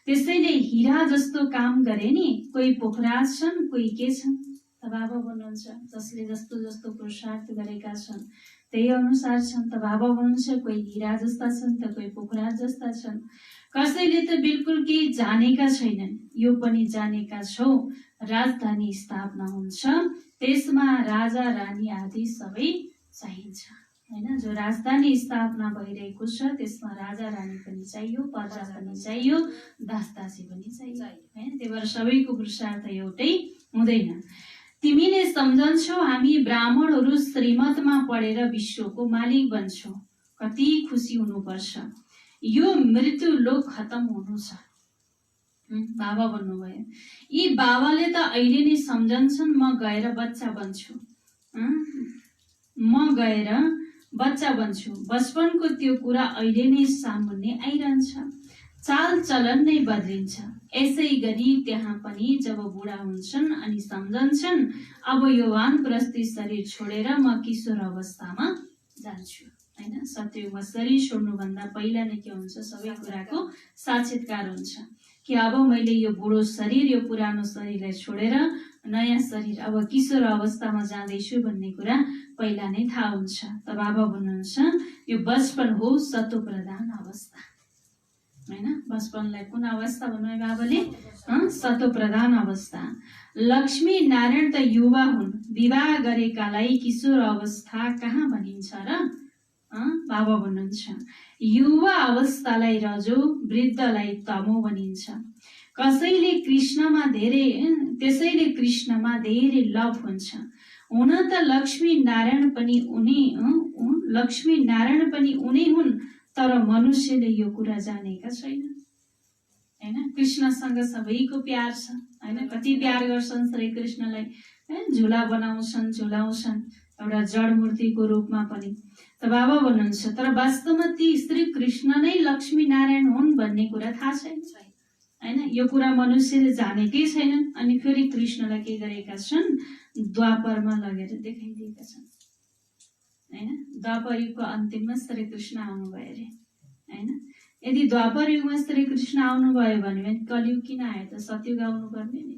त्यसैले हीरा जस्तो काम गरे नि, कोही पोखराज छन्, कोही के छन्, त बाबा भन्नुहुन्छ जसले जस्तो जस्तो पुरुषार्थ गरेका छन् त्यही अनुसार छन्। त बाबा भन्नुहुन्छ कोही हिरा जस्ता छन् त कोही पोखरा जस्ता छन्। कसैले त बिल्कुल केही जानेका छैनन्, यो पनि जानेका छौ राजधानी स्थापना हुन्छ त्यसमा राजा रानी आदि सबै चाहिन्छ हैन। जो राजधानी स्थापना भइरहेको छ त्यसमा राजा रानी पनि चाहियो, प्रजा पनि चाहियो, दास दासी पनि चाहियो हैन। त्यही भएर सबैको पुरुषार्थ एउटै हुँदैन। तिमीले सम्झन्छौ हामी ब्राह्मणहरू श्रीमतमा पढेर विश्वको मालिक बन्छौ, कति खुसी हुनुपर्छ। यो मृत्यु लोक खत्म हुनु छ। बाबा भन्नुभयो यी बाबाले त अहिले नै सम्झन्छन् म गएर बच्चा बन्छु, म गएर बच्चा बन्छु। बचपनको त्यो कुरा अहिले नै सामुन्ने आइरहन्छ, चाल चलन नै बदलिन्छ। यसै गरी त्यहाँ पनि जब बुढा हुन्छन् अनि सम्झन्छन् अब यो वानप्रस्थी शरीर छोडेर म किशोर अवस्थामा जान्छु हैन। सत्ययुगमा शरीर छोड्नुभन्दा पहिला नै के हुन्छ, सबै कुराको साक्षात्कार हुन्छ कि अब मैले यो बुढो शरीर, यो पुरानो शरीरलाई छोडेर नयाँ शरीर, अब किशोर अवस्थामा जाँदैछु भन्ने कुरा पहिला नै थाहा हुन्छ। त बाबा भन्नुहुन्छ यो बचपन हो सतो प्रधान अवस्था हैन। बचपनलाई कुन अवस्था भन्नुभयो बाबाले? सतो प्रधान अवस्था। लक्ष्मी नारायण त युवा हुन्, विवाह गरेकालाई किशोर अवस्था कहाँ भनिन्छ र? बाबा भन्नुहुन्छ युवा अवस्थालाई रजो, वृद्धलाई तमो भनिन्छ। त्यसैले कृष्णमा धेरै लभ हुन्छ। हुन त लक्ष्मी नारायण पनि उनी हुन्, तर मनुष्यले यो कुरा जानेका छैनन् हैन। कृष्णसँग सबैको प्यार छ हैन। कति प्यार गर्छन् श्री कृष्णलाई, झुला बनाउँछन्, झुलाउँछन् एउटा जड मूर्तिको रूपमा पनि। त बाबा भन्नुहुन्छ तर वास्तवमा ती श्री कृष्ण नै लक्ष्मी नारायण हुन् भन्ने कुरा थाहा छैन हैन। यो कुरा मनुष्यले जानेकै छैनन्। अनि फेरि कृष्णलाई के गरेका छन्, द्वापरमा लगेर देखाइदिएका छन् हैन। द्वापर युगको अन्तिममा श्री कृष्ण आउनुभयो अरे हैन। यदि द्वापर युगमा श्री कृष्ण आउनुभयो भने कलियुग किन आयो त? सतयुग आउनुपर्ने नि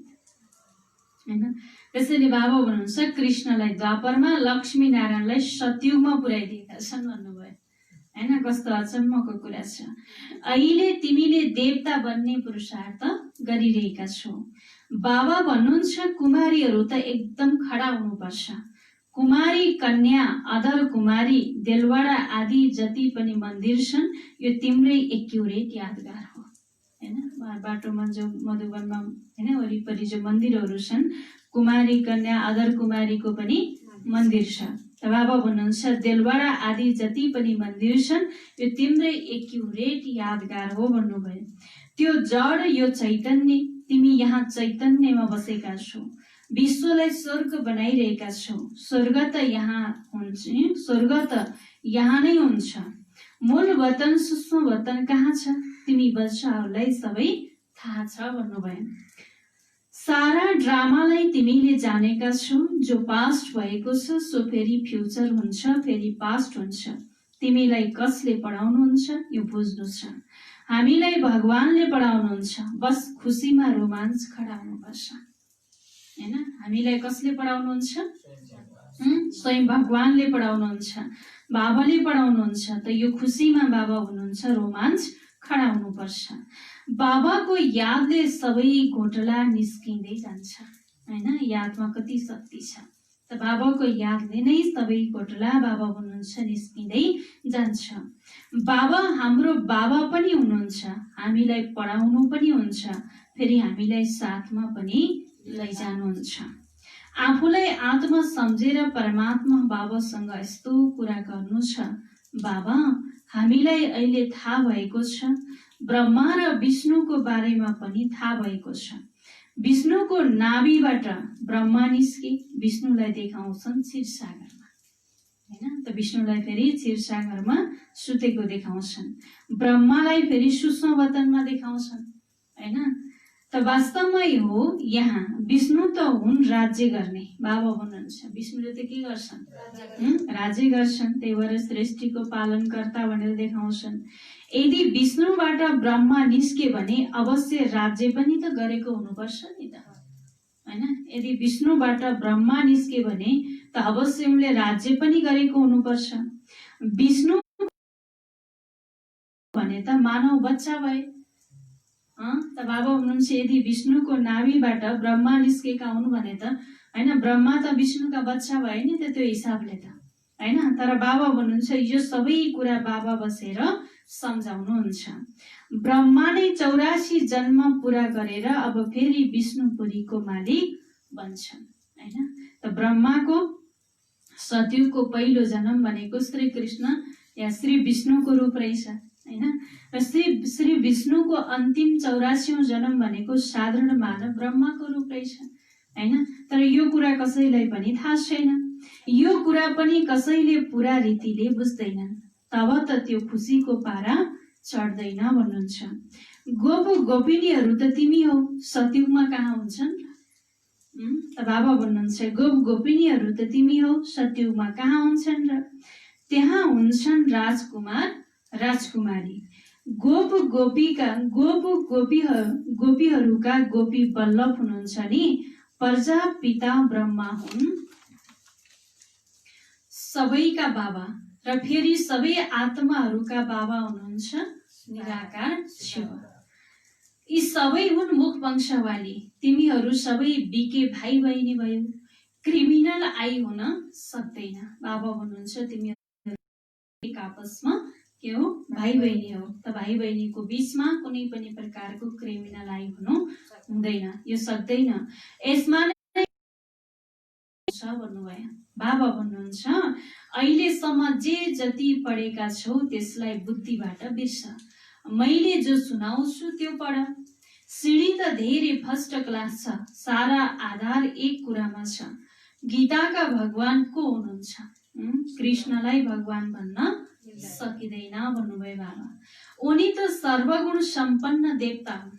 हैन। त्यसैले बाबा भन्नुहुन्छ कृष्णलाई द्वापरमा, लक्ष्मी नारायणलाई सतयुगमा पुर्याइदिएका छन् भन्नुभयो हैन। कस्तो अचम्मको कुरा छ। अहिले तिमीले देवता बन्ने पुरुषार्थ गरिरहेका छौ। बाबा भन्नुहुन्छ कुमारीहरू त एकदम खडा हुनुपर्छ। कुमारी, कन्या, अधर कुमारी, देलवाडा आदि जति पनि मन्दिर छन् यो तिम्रै एक्युरेट यादगार हो हैन। बाटोमा जो मधुवनमा हैन वरिपरि जो मन्दिरहरू छन्, कुमारी, कन्या, अधर कुमारीको पनि मन्दिर छ। त बाबा भन्नुहुन्छ देलवाडा आदि जति पनि मन्दिर छन् यो तिम्रै एक्युरेट यादगार हो भन्नुभयो। त्यो जड, यो चैतन्य, तिमी यहाँ चैतन्यमा बसेका छौ, विश्वलाई स्वर्ग बनाइरहेका छौ। स्वर्ग त यहाँ नै हुन्छ। मूल वतन, सूक्ष्म वतन कहाँ छ तिमी बच्चाहरूलाई सबै थाहा छ भन्नुभयो। सारा ड्रामालाई तिमीले जानेका छौ। जो पास्ट भएको छ सो फेरि फ्युचर हुन्छ, फेरि पास्ट हुन्छ। तिमीलाई कसले पढाउनुहुन्छ यो बुझ्नु छ। हामीलाई भगवानले पढाउनुहुन्छ, बस खुसीमा रोमाञ्च खडा हुनुपर्छ हैन। हामीलाई कसले पढाउनुहुन्छ? स्वयं भगवानले पढाउनुहुन्छ, बाबाले पढाउनुहुन्छ। त यो खुसीमा बाबा हुनुहुन्छ, रोमाञ्च खडा हुनुपर्छ। बाबाको यादले सबै घोटला निस्किँदै जान्छ हैन। यादमा कति शक्ति छ। त बाबाको यादले नै सबै घोटला बाबा हुनुहुन्छ निस्किँदै जान्छ। बाबा हाम्रो बाबा पनि हुनुहुन्छ, हामीलाई पढाउनु पनि हुन्छ, फेरि हामीलाई साथमा पनि लैजानुहुन्छ। आफूलाई आत्मा सम्झेर परमात्मा बाबासँग यस्तो कुरा गर्नु छ, बाबा हामीलाई अहिले थाहा भएको छ, ब्रह्मा र विष्णुको बारेमा पनि थाहा भएको छ। विष्णुको नाभिबाट ब्रह्मा निस्के, विष्णुलाई देखाउँछन् क्षीरसागरमा हैन। त विष्णुलाई फेरि क्षीरसागरमा सुतेको देखाउँछन्, ब्रह्मालाई फेरि सूक्ष्म वतनमा देखाउँछन् हैन। त वास्तवमै हो यहाँ विष्णु त हुन् राज्य गर्ने। बाबा भन्नुहुन्छ विष्णुले त के गर्छन्? राज्य गर्छन्। त्यही भएर सृष्टिको पालनकर्ता भनेर देखाउँछन्। यदि विष्णुबाट ब्रह्मा निस्के भने अवश्य राज्य पनि त गरेको हुनुपर्छ नि त हैन। यदि विष्णुबाट ब्रह्मा निस्के भने त अवश्य उनले राज्य पनि गरेको हुनुपर्छ। विष्णु भने त मानव बच्चा भए त बाबा हुनुहुन्छ यदि विष्णुको नाभिबाट ब्रह्मा निस्केका हुन् भने त हैन, ब्रह्मा त विष्णुका बच्चा भए नि त त्यो हिसाबले त हैन। तर बाबा भन्नुहुन्छ यो सबै कुरा बाबा बसेर सम्झाउनुहुन्छ। ब्रह्मा नै 84 जन्म पूरा गरेर अब फेरि विष्णुपुरीको मालिक बन्छन् हैन। त ब्रह्माको सतयुगको पहिलो जन्म भनेको श्री कृष्ण या श्री विष्णुको रूप रहेछ हैन। र श्री विष्णुको अन्तिम 84औं जन्म भनेको साधारण मानव ब्रह्माको रूप रहेछ हैन। तर यो कुरा कसैलाई पनि थाहा छैन। यो कुरा पनि कसैले पूरा रीतिले बुझ्दैनन्। तब त त्यो खुसीको पारा चढ्दैन भन्नुहुन्छ। गोप गोपिनीहरू त तिमी हौ, सतयुगमा कहाँ हुन्छन्? त बाबा भन्नुहुन्छ गोप गोपिनीहरू त तिमी हौ, सतयुगमा कहाँ हुन्छन् र? त्यहाँ हुन्छन् राजकुमार राजकुमारी। गोप गोपीहरूका गोपी बल्लभ हुनुहुन्छ नि, प्रजापिता ब्रह्मा हुन् सबैका बाबा, र फेरि सबै आत्माहरूका बाबा हुनुहुन्छ निराकार शिव। यी सबै हुन् मुख वंशवाली। तिमीहरू सबै बिके भाइ बहिनी भयो, क्रिमिनल आई हुन सक्दैन। बाबा भन्नुहुन्छ तिमीहरू एक आपसमा के हो, भाइ बहिनी हो। त भाइ बहिनीको बीचमा कुनै पनि प्रकारको क्रिमिनल आई हुनु हुँदैन, यो सक्दैन। यसमा भन्नुभयो बाबा भन्नुहुन्छ अहिलेसम्म जे जति पढेका छौ त्यसलाई बुद्धिबाट बिर्स। मैले जो सुनाउँछु त्यो पढ। सिडी त धेरै फर्स्ट क्लास छ, सारा आधार एक कुरामा छ। गीताका भगवान को हुनुहुन्छ? कृष्णलाई भगवान भन्न सकिँदैन भन्नुभयो बाबा। उनी त सर्वगुण सम्पन्न देवता हुन्,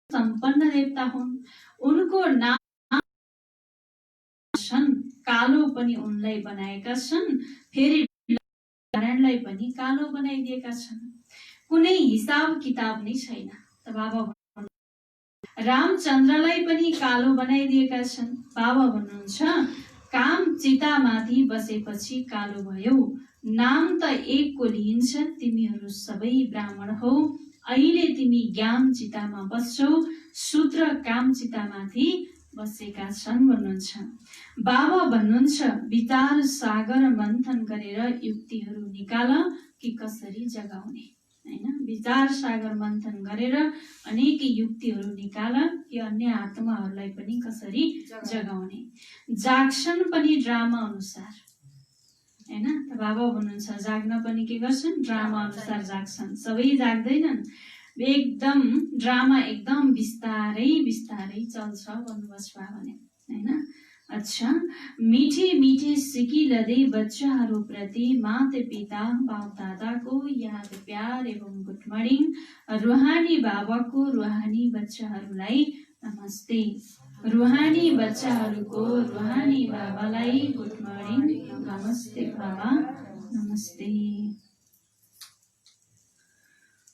सम्पन्न देवता हुन्। उनको नाम कालो पनि उनलाई बनाएका छन्, फेरि नारायणलाई पनि कालो बनाइदिएका छन्। कुनै हिसाब किताब नै छैन। त बाबा रामचन्द्रलाई पनि कालो बनाइदिएका छन्। बाबा भन्नुहुन्छ काम चितामाथि बसेपछि कालो भयो। नाम त एकको लिइन्छ, तिमीहरू सबै ब्राह्मण हौ। अहिले तिमी ज्ञान चितामा बस्छौ, सूत्र काम चितामाथि बसेका छन् भन्नुहुन्छ। बाबा भन्नुहुन्छ विचार सागर मन्थन गरेर युक्तिहरू निकाल कि कसरी जगाउने हैन। विचार सागर मन्थन गरेर अनेक युक्तिहरू निकाल कि अन्य आत्माहरूलाई पनि कसरी जगाउने। जाग्छन् पनि ड्रामा अनुसार हैन। त बाबा भन्नुहुन्छ जाग्न पनि के गर्छन्, ड्रामा अनुसार जाग्छन्। सबै जाग्दैनन्, एकदम ड्रामा एकदम बिस्तारै बिस्तारै चल्छ भन्नुभएको बाबाले हैन। अच्छा, मीठे मीठे सिकिलदै बच्चाहरू प्रति माता पिता बाप दादाको याद प्यार एवं गुड मर्निङ। रुहानी बाबाको रुहानी बच्चाहरूलाई नमस्ते। रुहानी बच्चाहरूको रुहानी बाबालाई गुड मर्निङ, नमस्ते बाबा, नमस्ते।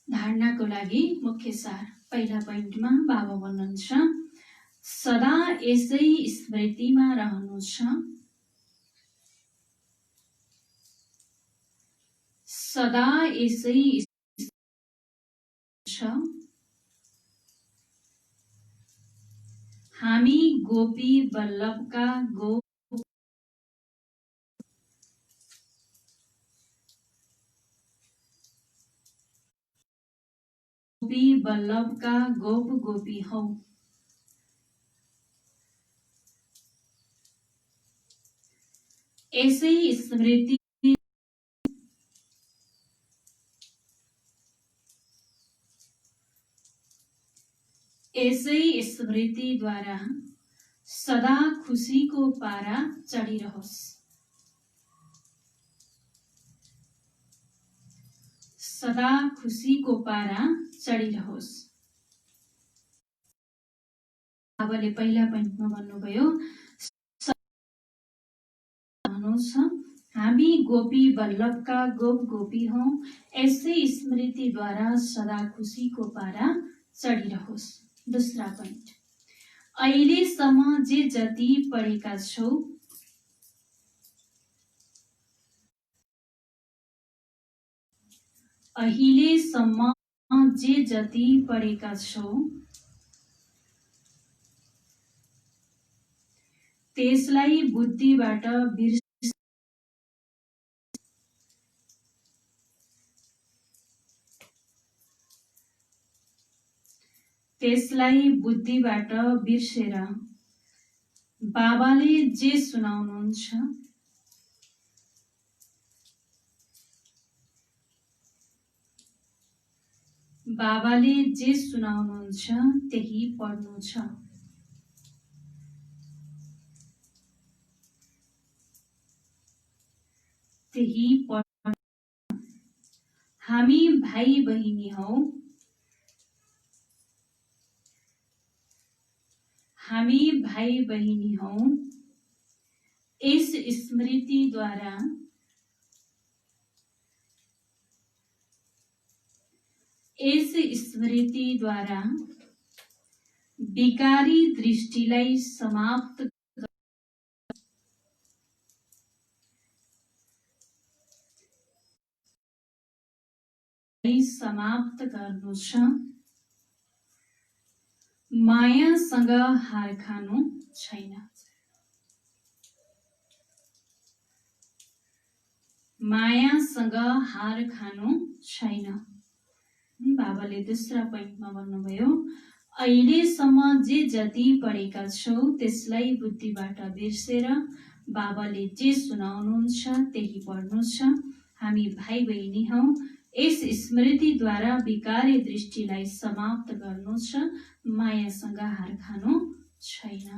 धारणाको लागि मुख्य सार। पहिला पोइन्टमा बाबा भन्नुहुन्छ सदा यसै स्मृतिमा रहनु छ, सदा यसै छ। हामी गोपी बल्लभका गोप गोपी हौ। यसै स्मृति यसै स्मृतिद्वारा सदा खुसीको पारा चढिरहोस्, सदा खुसीको पारा चढिरहोस्। बाबाले पहिला पोइन्टमा भन्नुभयो हामी गोपी बल्लभका गोप गोपी हौ। यसै स्मृतिद्वारा सदा खुसीको पारा चढिरहोस्। दूसरा पोइन्ट, अहिलेसम्म जे जति पढेका छौ अहिलेसम्म जे जति पढेका छौ त्यसलाई बुद्धिबाट बिर्सेर बाबाले जे सुनाउनुहुन्छ त्यही पढ्नु छ। हामी भाइ बहिनी हौ, यस स्मृतिद्वारा विकारी दृष्टिलाई समाप्त गर्नु छ। मायासँग हार खानु छैन। बाबाले दोस्रो पोइन्टमा भन्नुभयो, अहिलेसम्म जे जति पढेका छौ त्यसलाई बुद्धिबाट बिर्सेर बाबाले जे सुनाउनुहुन्छ त्यही पढ्नु छ। हामी भाइ बहिनी हौ, यस स्मृतिद्वारा विकारी दृष्टिलाई समाप्त गर्नु छ। मायासँग हार खानु छैन।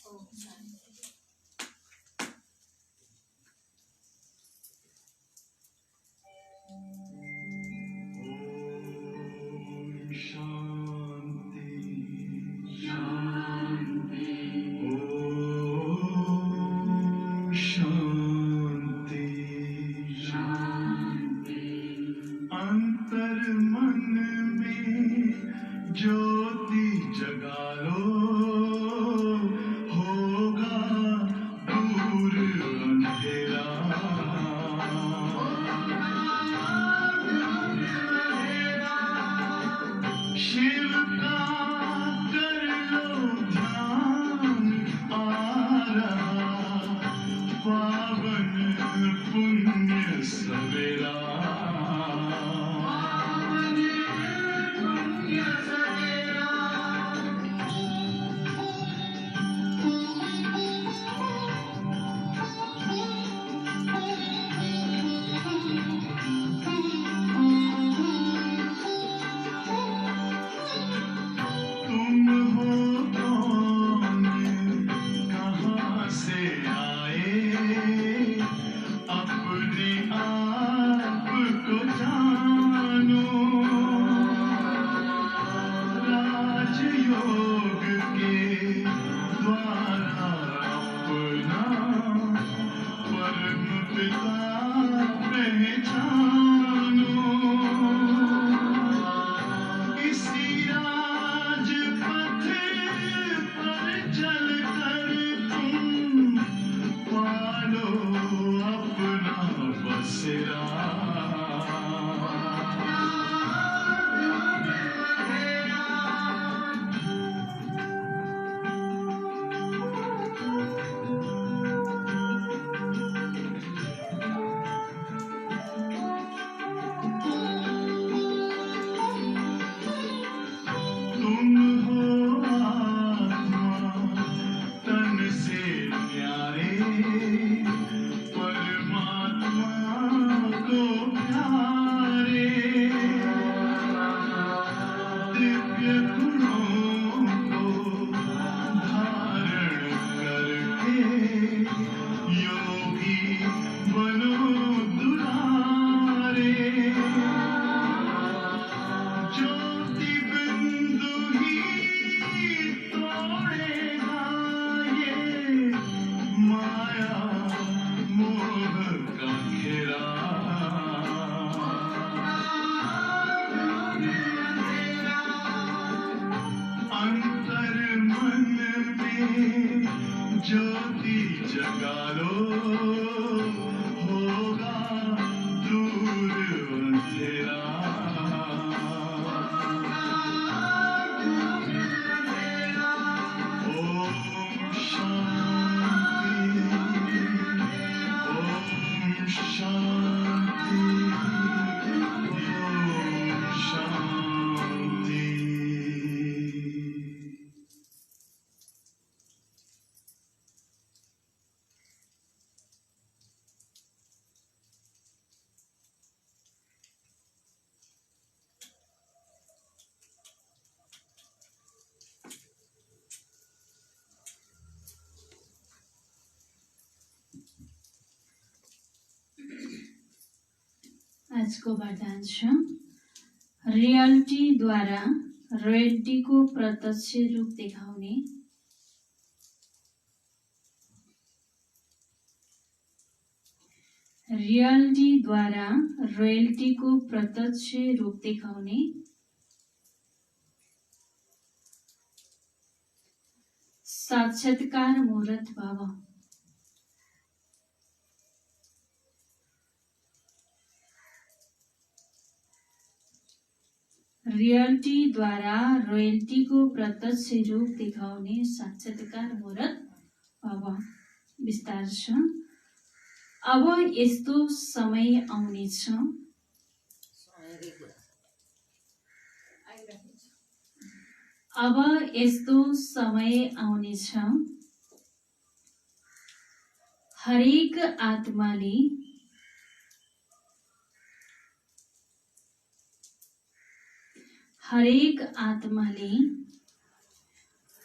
ओम शान्ति। आजको वरदान छ रियल्टीद्वारा रोयल्टीको प्रत्यक्ष रूप देखाउने। रियल्टीद्वारा रोयल्टीको प्रत्यक्ष रूप देखाउने। साक्षात्कार मुहूर्त भव। रियल्टीद्वारा रोयल्टीको प्रत्यक्ष रूप देखाउने साक्षात्कार मुहूर्त भव। विस्तार छ। अब यस्तो समय आउनेछ समयकै कुरा अब यस्तो समय आउनेछ हरेक आत्माले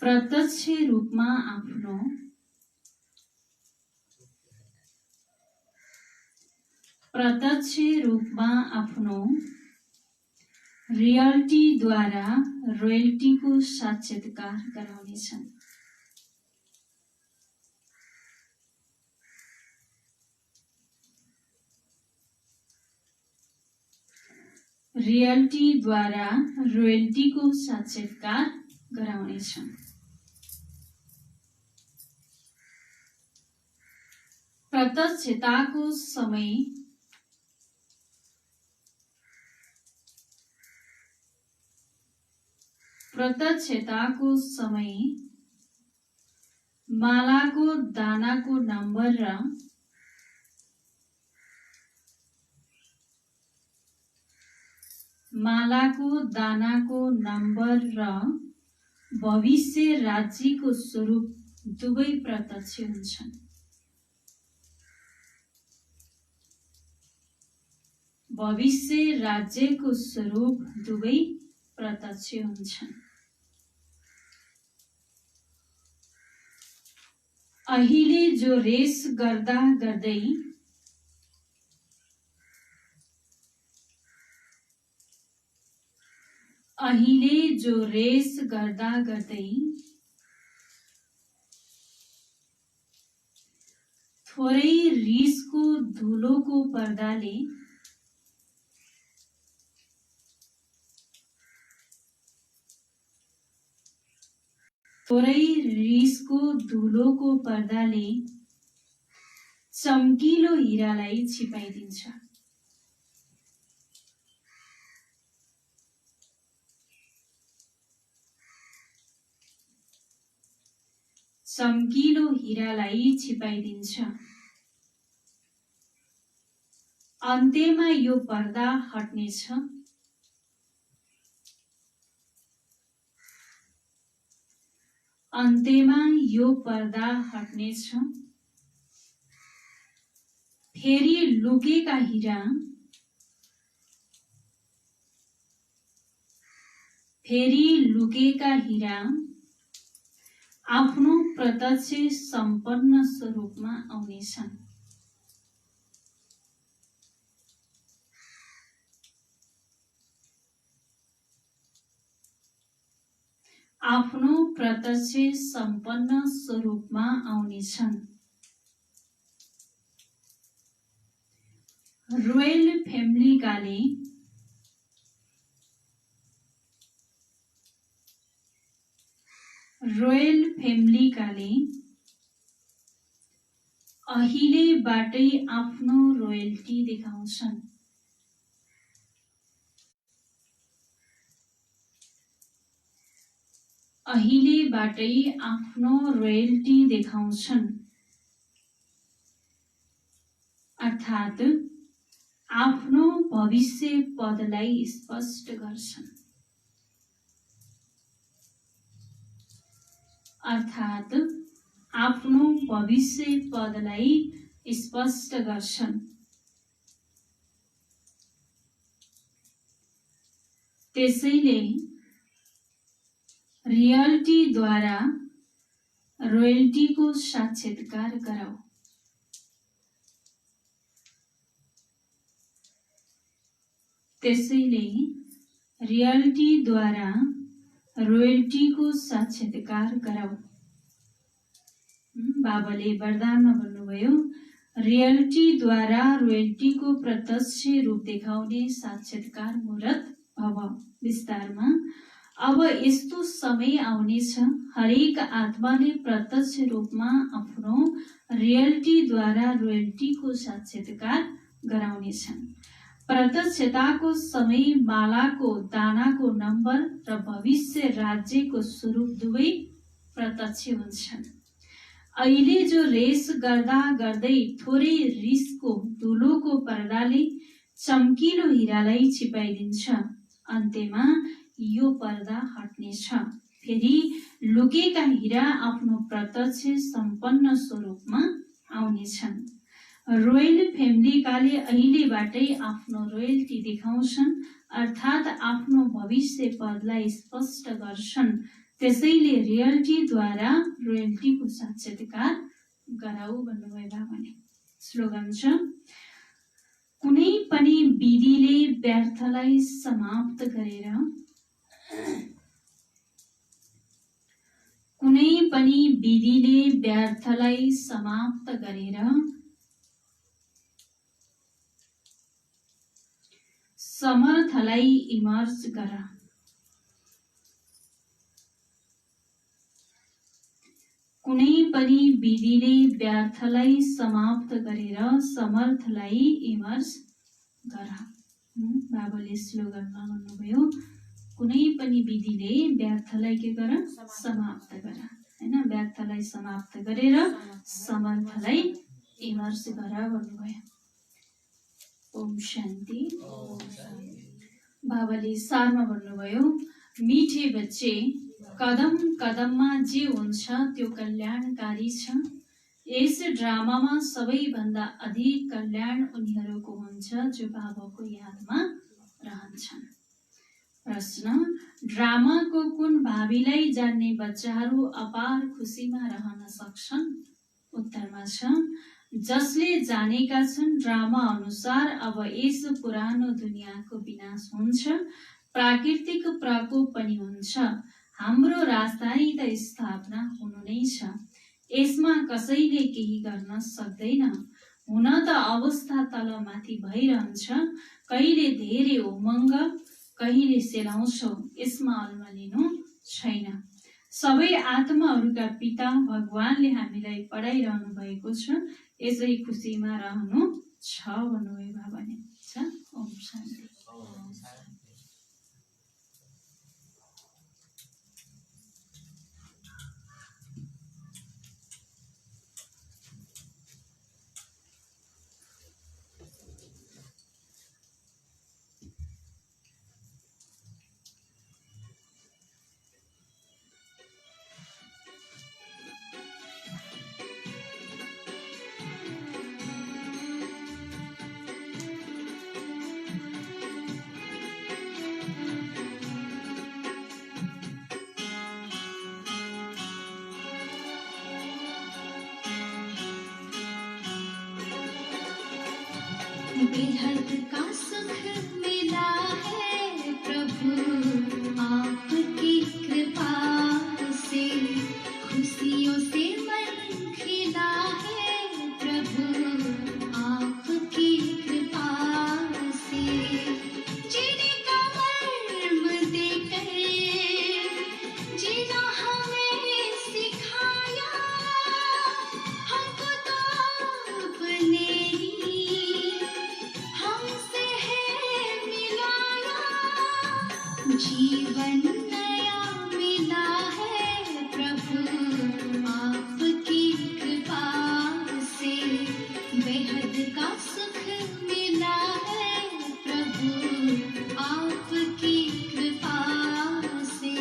प्रत्यक्ष रूपमा आफ्नो रियल्टीद्वारा रोयल्टीको साक्षात्कार गराउनेछन्। रियल्टीद्वारा रोयल्टीको साक्षात्कार गराउनेछन्। प्रत्यक्षताको समय मालाको दानाको नम्बर र भविष्य राज्यको स्वरूप दुवै प्रत्यक्ष हुन्छन्। भविष्य राज्यको स्वरूप दुवै प्रत्यक्ष हुन्छन्। अहिले जो रेस गर्दा गर्दै थोरै रिसको धुलोको पर्दाले चम्किलो हीरालाई छिपाइदिन्छ। अन्त्यमा यो पर्दा हट्नेछ। फेरि लुकेका हीरा आफ्नो प्रत्यक्ष सम्पन्न स्वरूपमा आउनेछन्। रोयल फ्यामिलीकाले अहिलेबाटै आफ्नो रोयल्टी देखाउँछन्। अर्थात् आफ्नो भविष्य पदलाई स्पष्ट गर्छन्। त्यसैले रियल्टीद्वारा रोयल्टीको साक्षात्कार गराऊ। त्यसैले रियल्टीद्वारा रोयल्टीको साक्षात्कार गराऊ। बाबाले वरदानमा भन्नुभयो, रियल्टीद्वारा रोयल्टीको प्रत्यक्ष रूप देखाउने साक्षात्कार मुहूर्त भव। विस्तारमा, अब यस्तो समय आउनेछ हरेक आत्माले प्रत्यक्ष रूपमा आफ्नो रियल्टीद्वारा रोयल्टीको साक्षात्कार गराउनेछन्। प्रत्यक्षताको समय मालाको दानाको नम्बर र भविष्य राज्यको स्वरूप दुवै प्रत्यक्ष हुन्छन्। अहिले जो रेस गर्दा गर्दै थोरै रिसको धुलोको पर्दाले चम्किलो हिरालाई छिपाइदिन्छ, अन्त्यमा यो पर्दा हट्नेछ। फेरि लुकेका हिरा आफ्नो प्रत्यक्ष सम्पन्न स्वरूपमा आउनेछन्। रोयल फ्यामिलीकाले अहिलेबाटै आफ्नो रोयल्टी देखाउँछन्, अर्थात् आफ्नो भविष्य पदलाई स्पष्ट गर्छन्। त्यसैले रियल्टीद्वारा रोयल्टीको साक्षात्कार गराऊ भन्नुभयो बाबाले। स्लोगन छ, कुनै पनि विधिले व्यर्थलाई समाप्त गरेर कुनै पनि विधिले व्यर्थलाई समाप्त गरेर समर्थलाई इमर्ज गर। कुनै पनि विधिले व्यर्थलाई समाप्त गरेर समर्थलाई इमर्ज गर। बाबाले स्लोगनमा भन्नुभयो, कुनै पनि विधिले व्यर्थलाई के गर? समाप्त गर, हैन? व्यर्थलाई समाप्त गरेर समर्थलाई इमर्ज गर भन्नुभयो। ओम शान्ति। बाबाले सारमा भन्नुभयो, मिठे बच्चे, कदम कदममा जे हुन्छ त्यो कल्याणकारी छ। यस ड्रामामा सबैभन्दा अधिक कल्याण उनीहरूको हुन्छ जो बाबाको यादमा रहन्छन्। प्रश्न, ड्रामाको कुन भावीलाई जान्ने बच्चाहरू अपार खुसीमा रहन सक्छन्? उत्तरमा छ, जसले जानेका छन् ड्रामा अनुसार अब यस पुरानो दुनियाँको विनाश हुन्छ, प्राकृतिक प्रकोप पनि हुन्छ, हाम्रो राजधानी त स्थापना हुनु नै छ, यसमा कसैले केही गर्न सक्दैन। हुन त अवस्था तलमाथि भइरहन्छ, कहिले धेरै उमङ्ग, कहिले सेलाउँछौ, यसमा अल्मलिनु छैन। सबै आत्माहरूका पिता भगवानले हामीलाई पढाइरहनु भएको छ, यसै खुसीमा रहनु छ भन्नुभयो बाबाले। ओम शान्ति। बेहद का सुख मिला है प्रभु आपकी कृपा से, खुशियों से मन खिला है प्रभु आपकी कृपा से। जीने का मर्म देकर जीना हमें सिखाया, हमको तो अपने जीवन नया मिला है प्रभु आपकी कृपा से, बेहद का सुख मिला है प्रभु आपकी कृपा से।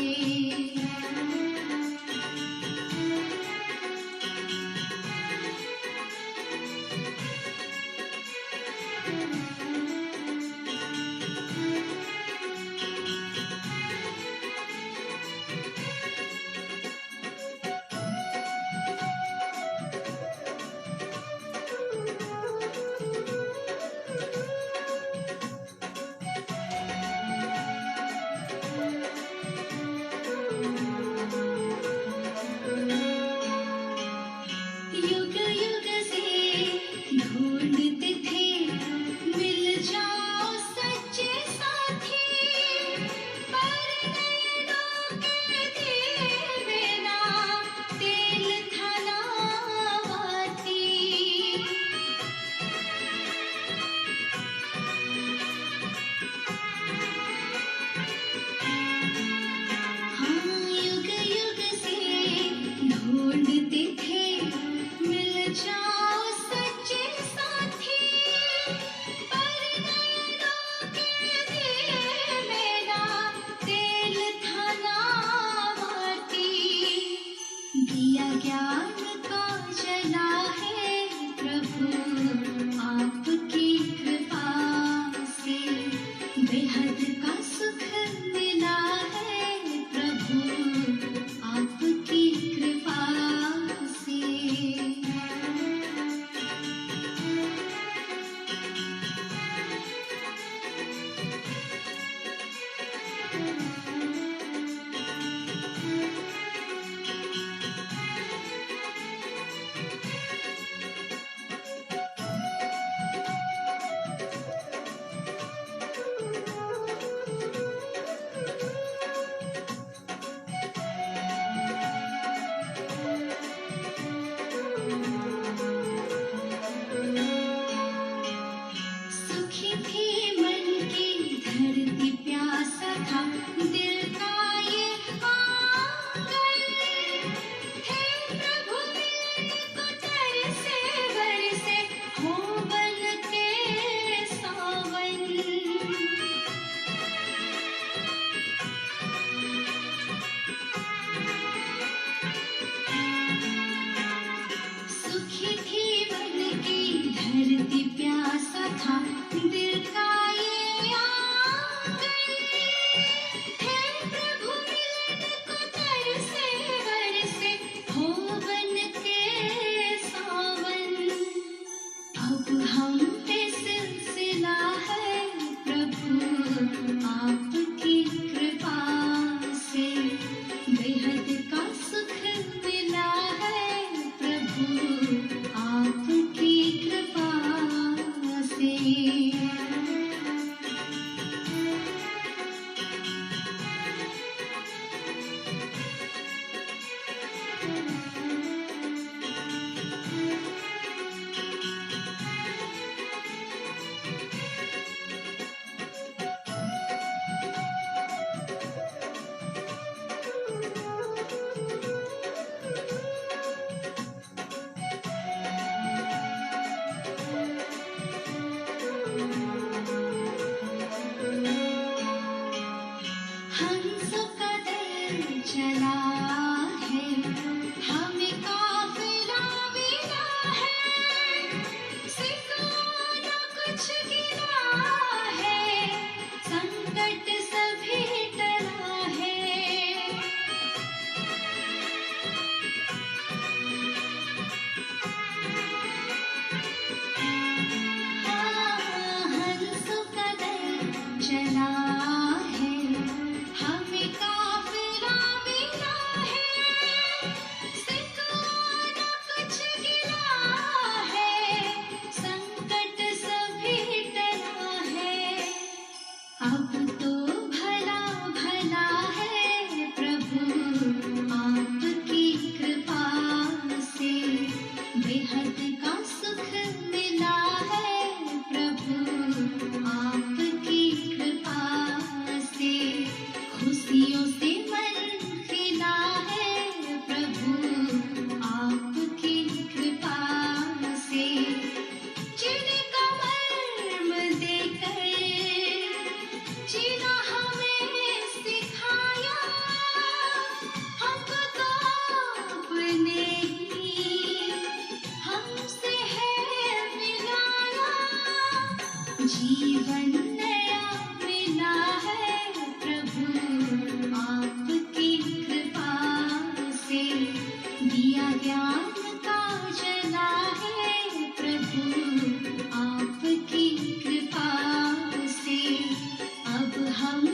बेहद का सुख मिला है प्रभु आपकी कृपा से। सुखी थी मन की धरती, प्यासा था दिल का ये आंगन। हे प्रभु मिलन को तरसे बरसे हो बन के सावन। सुखी थी मन की धरती, प्यासा था दिल का ये आंगन। हे प्रभु मिलन को तरसे बरसे हो बन के सावन। अब हम पे सिलसिला है प्रभु आपकी कृपा से। बेहद का सुख मिला है प्रभु आपकी कृपा से। हंसों का दल चला है, हमें काफिला मिला है। सितारा कुछ गिरा है, संकट सभी टला है। हंसों का दल चला है, हमें काफिला मिला है। सितारा कुछ गिरा है, संकट सभी टला है। अब तो भला भला है प्रभु आपकी कृपा से। बेहद का सुख मिला है प्रभु आपकी कृपा से। खुशियों से मन खिला है प्रभु आपकी कृपा से। जिनका मर्म देकर जीना हमें सिखाया, हमको तो अपने ही हमसे है मिलाया। जीवन नया मिला है प्रभु आपकी कृपा से। दिया ज्ञान का जला है प्रभु आपकी कृपा से। अब हम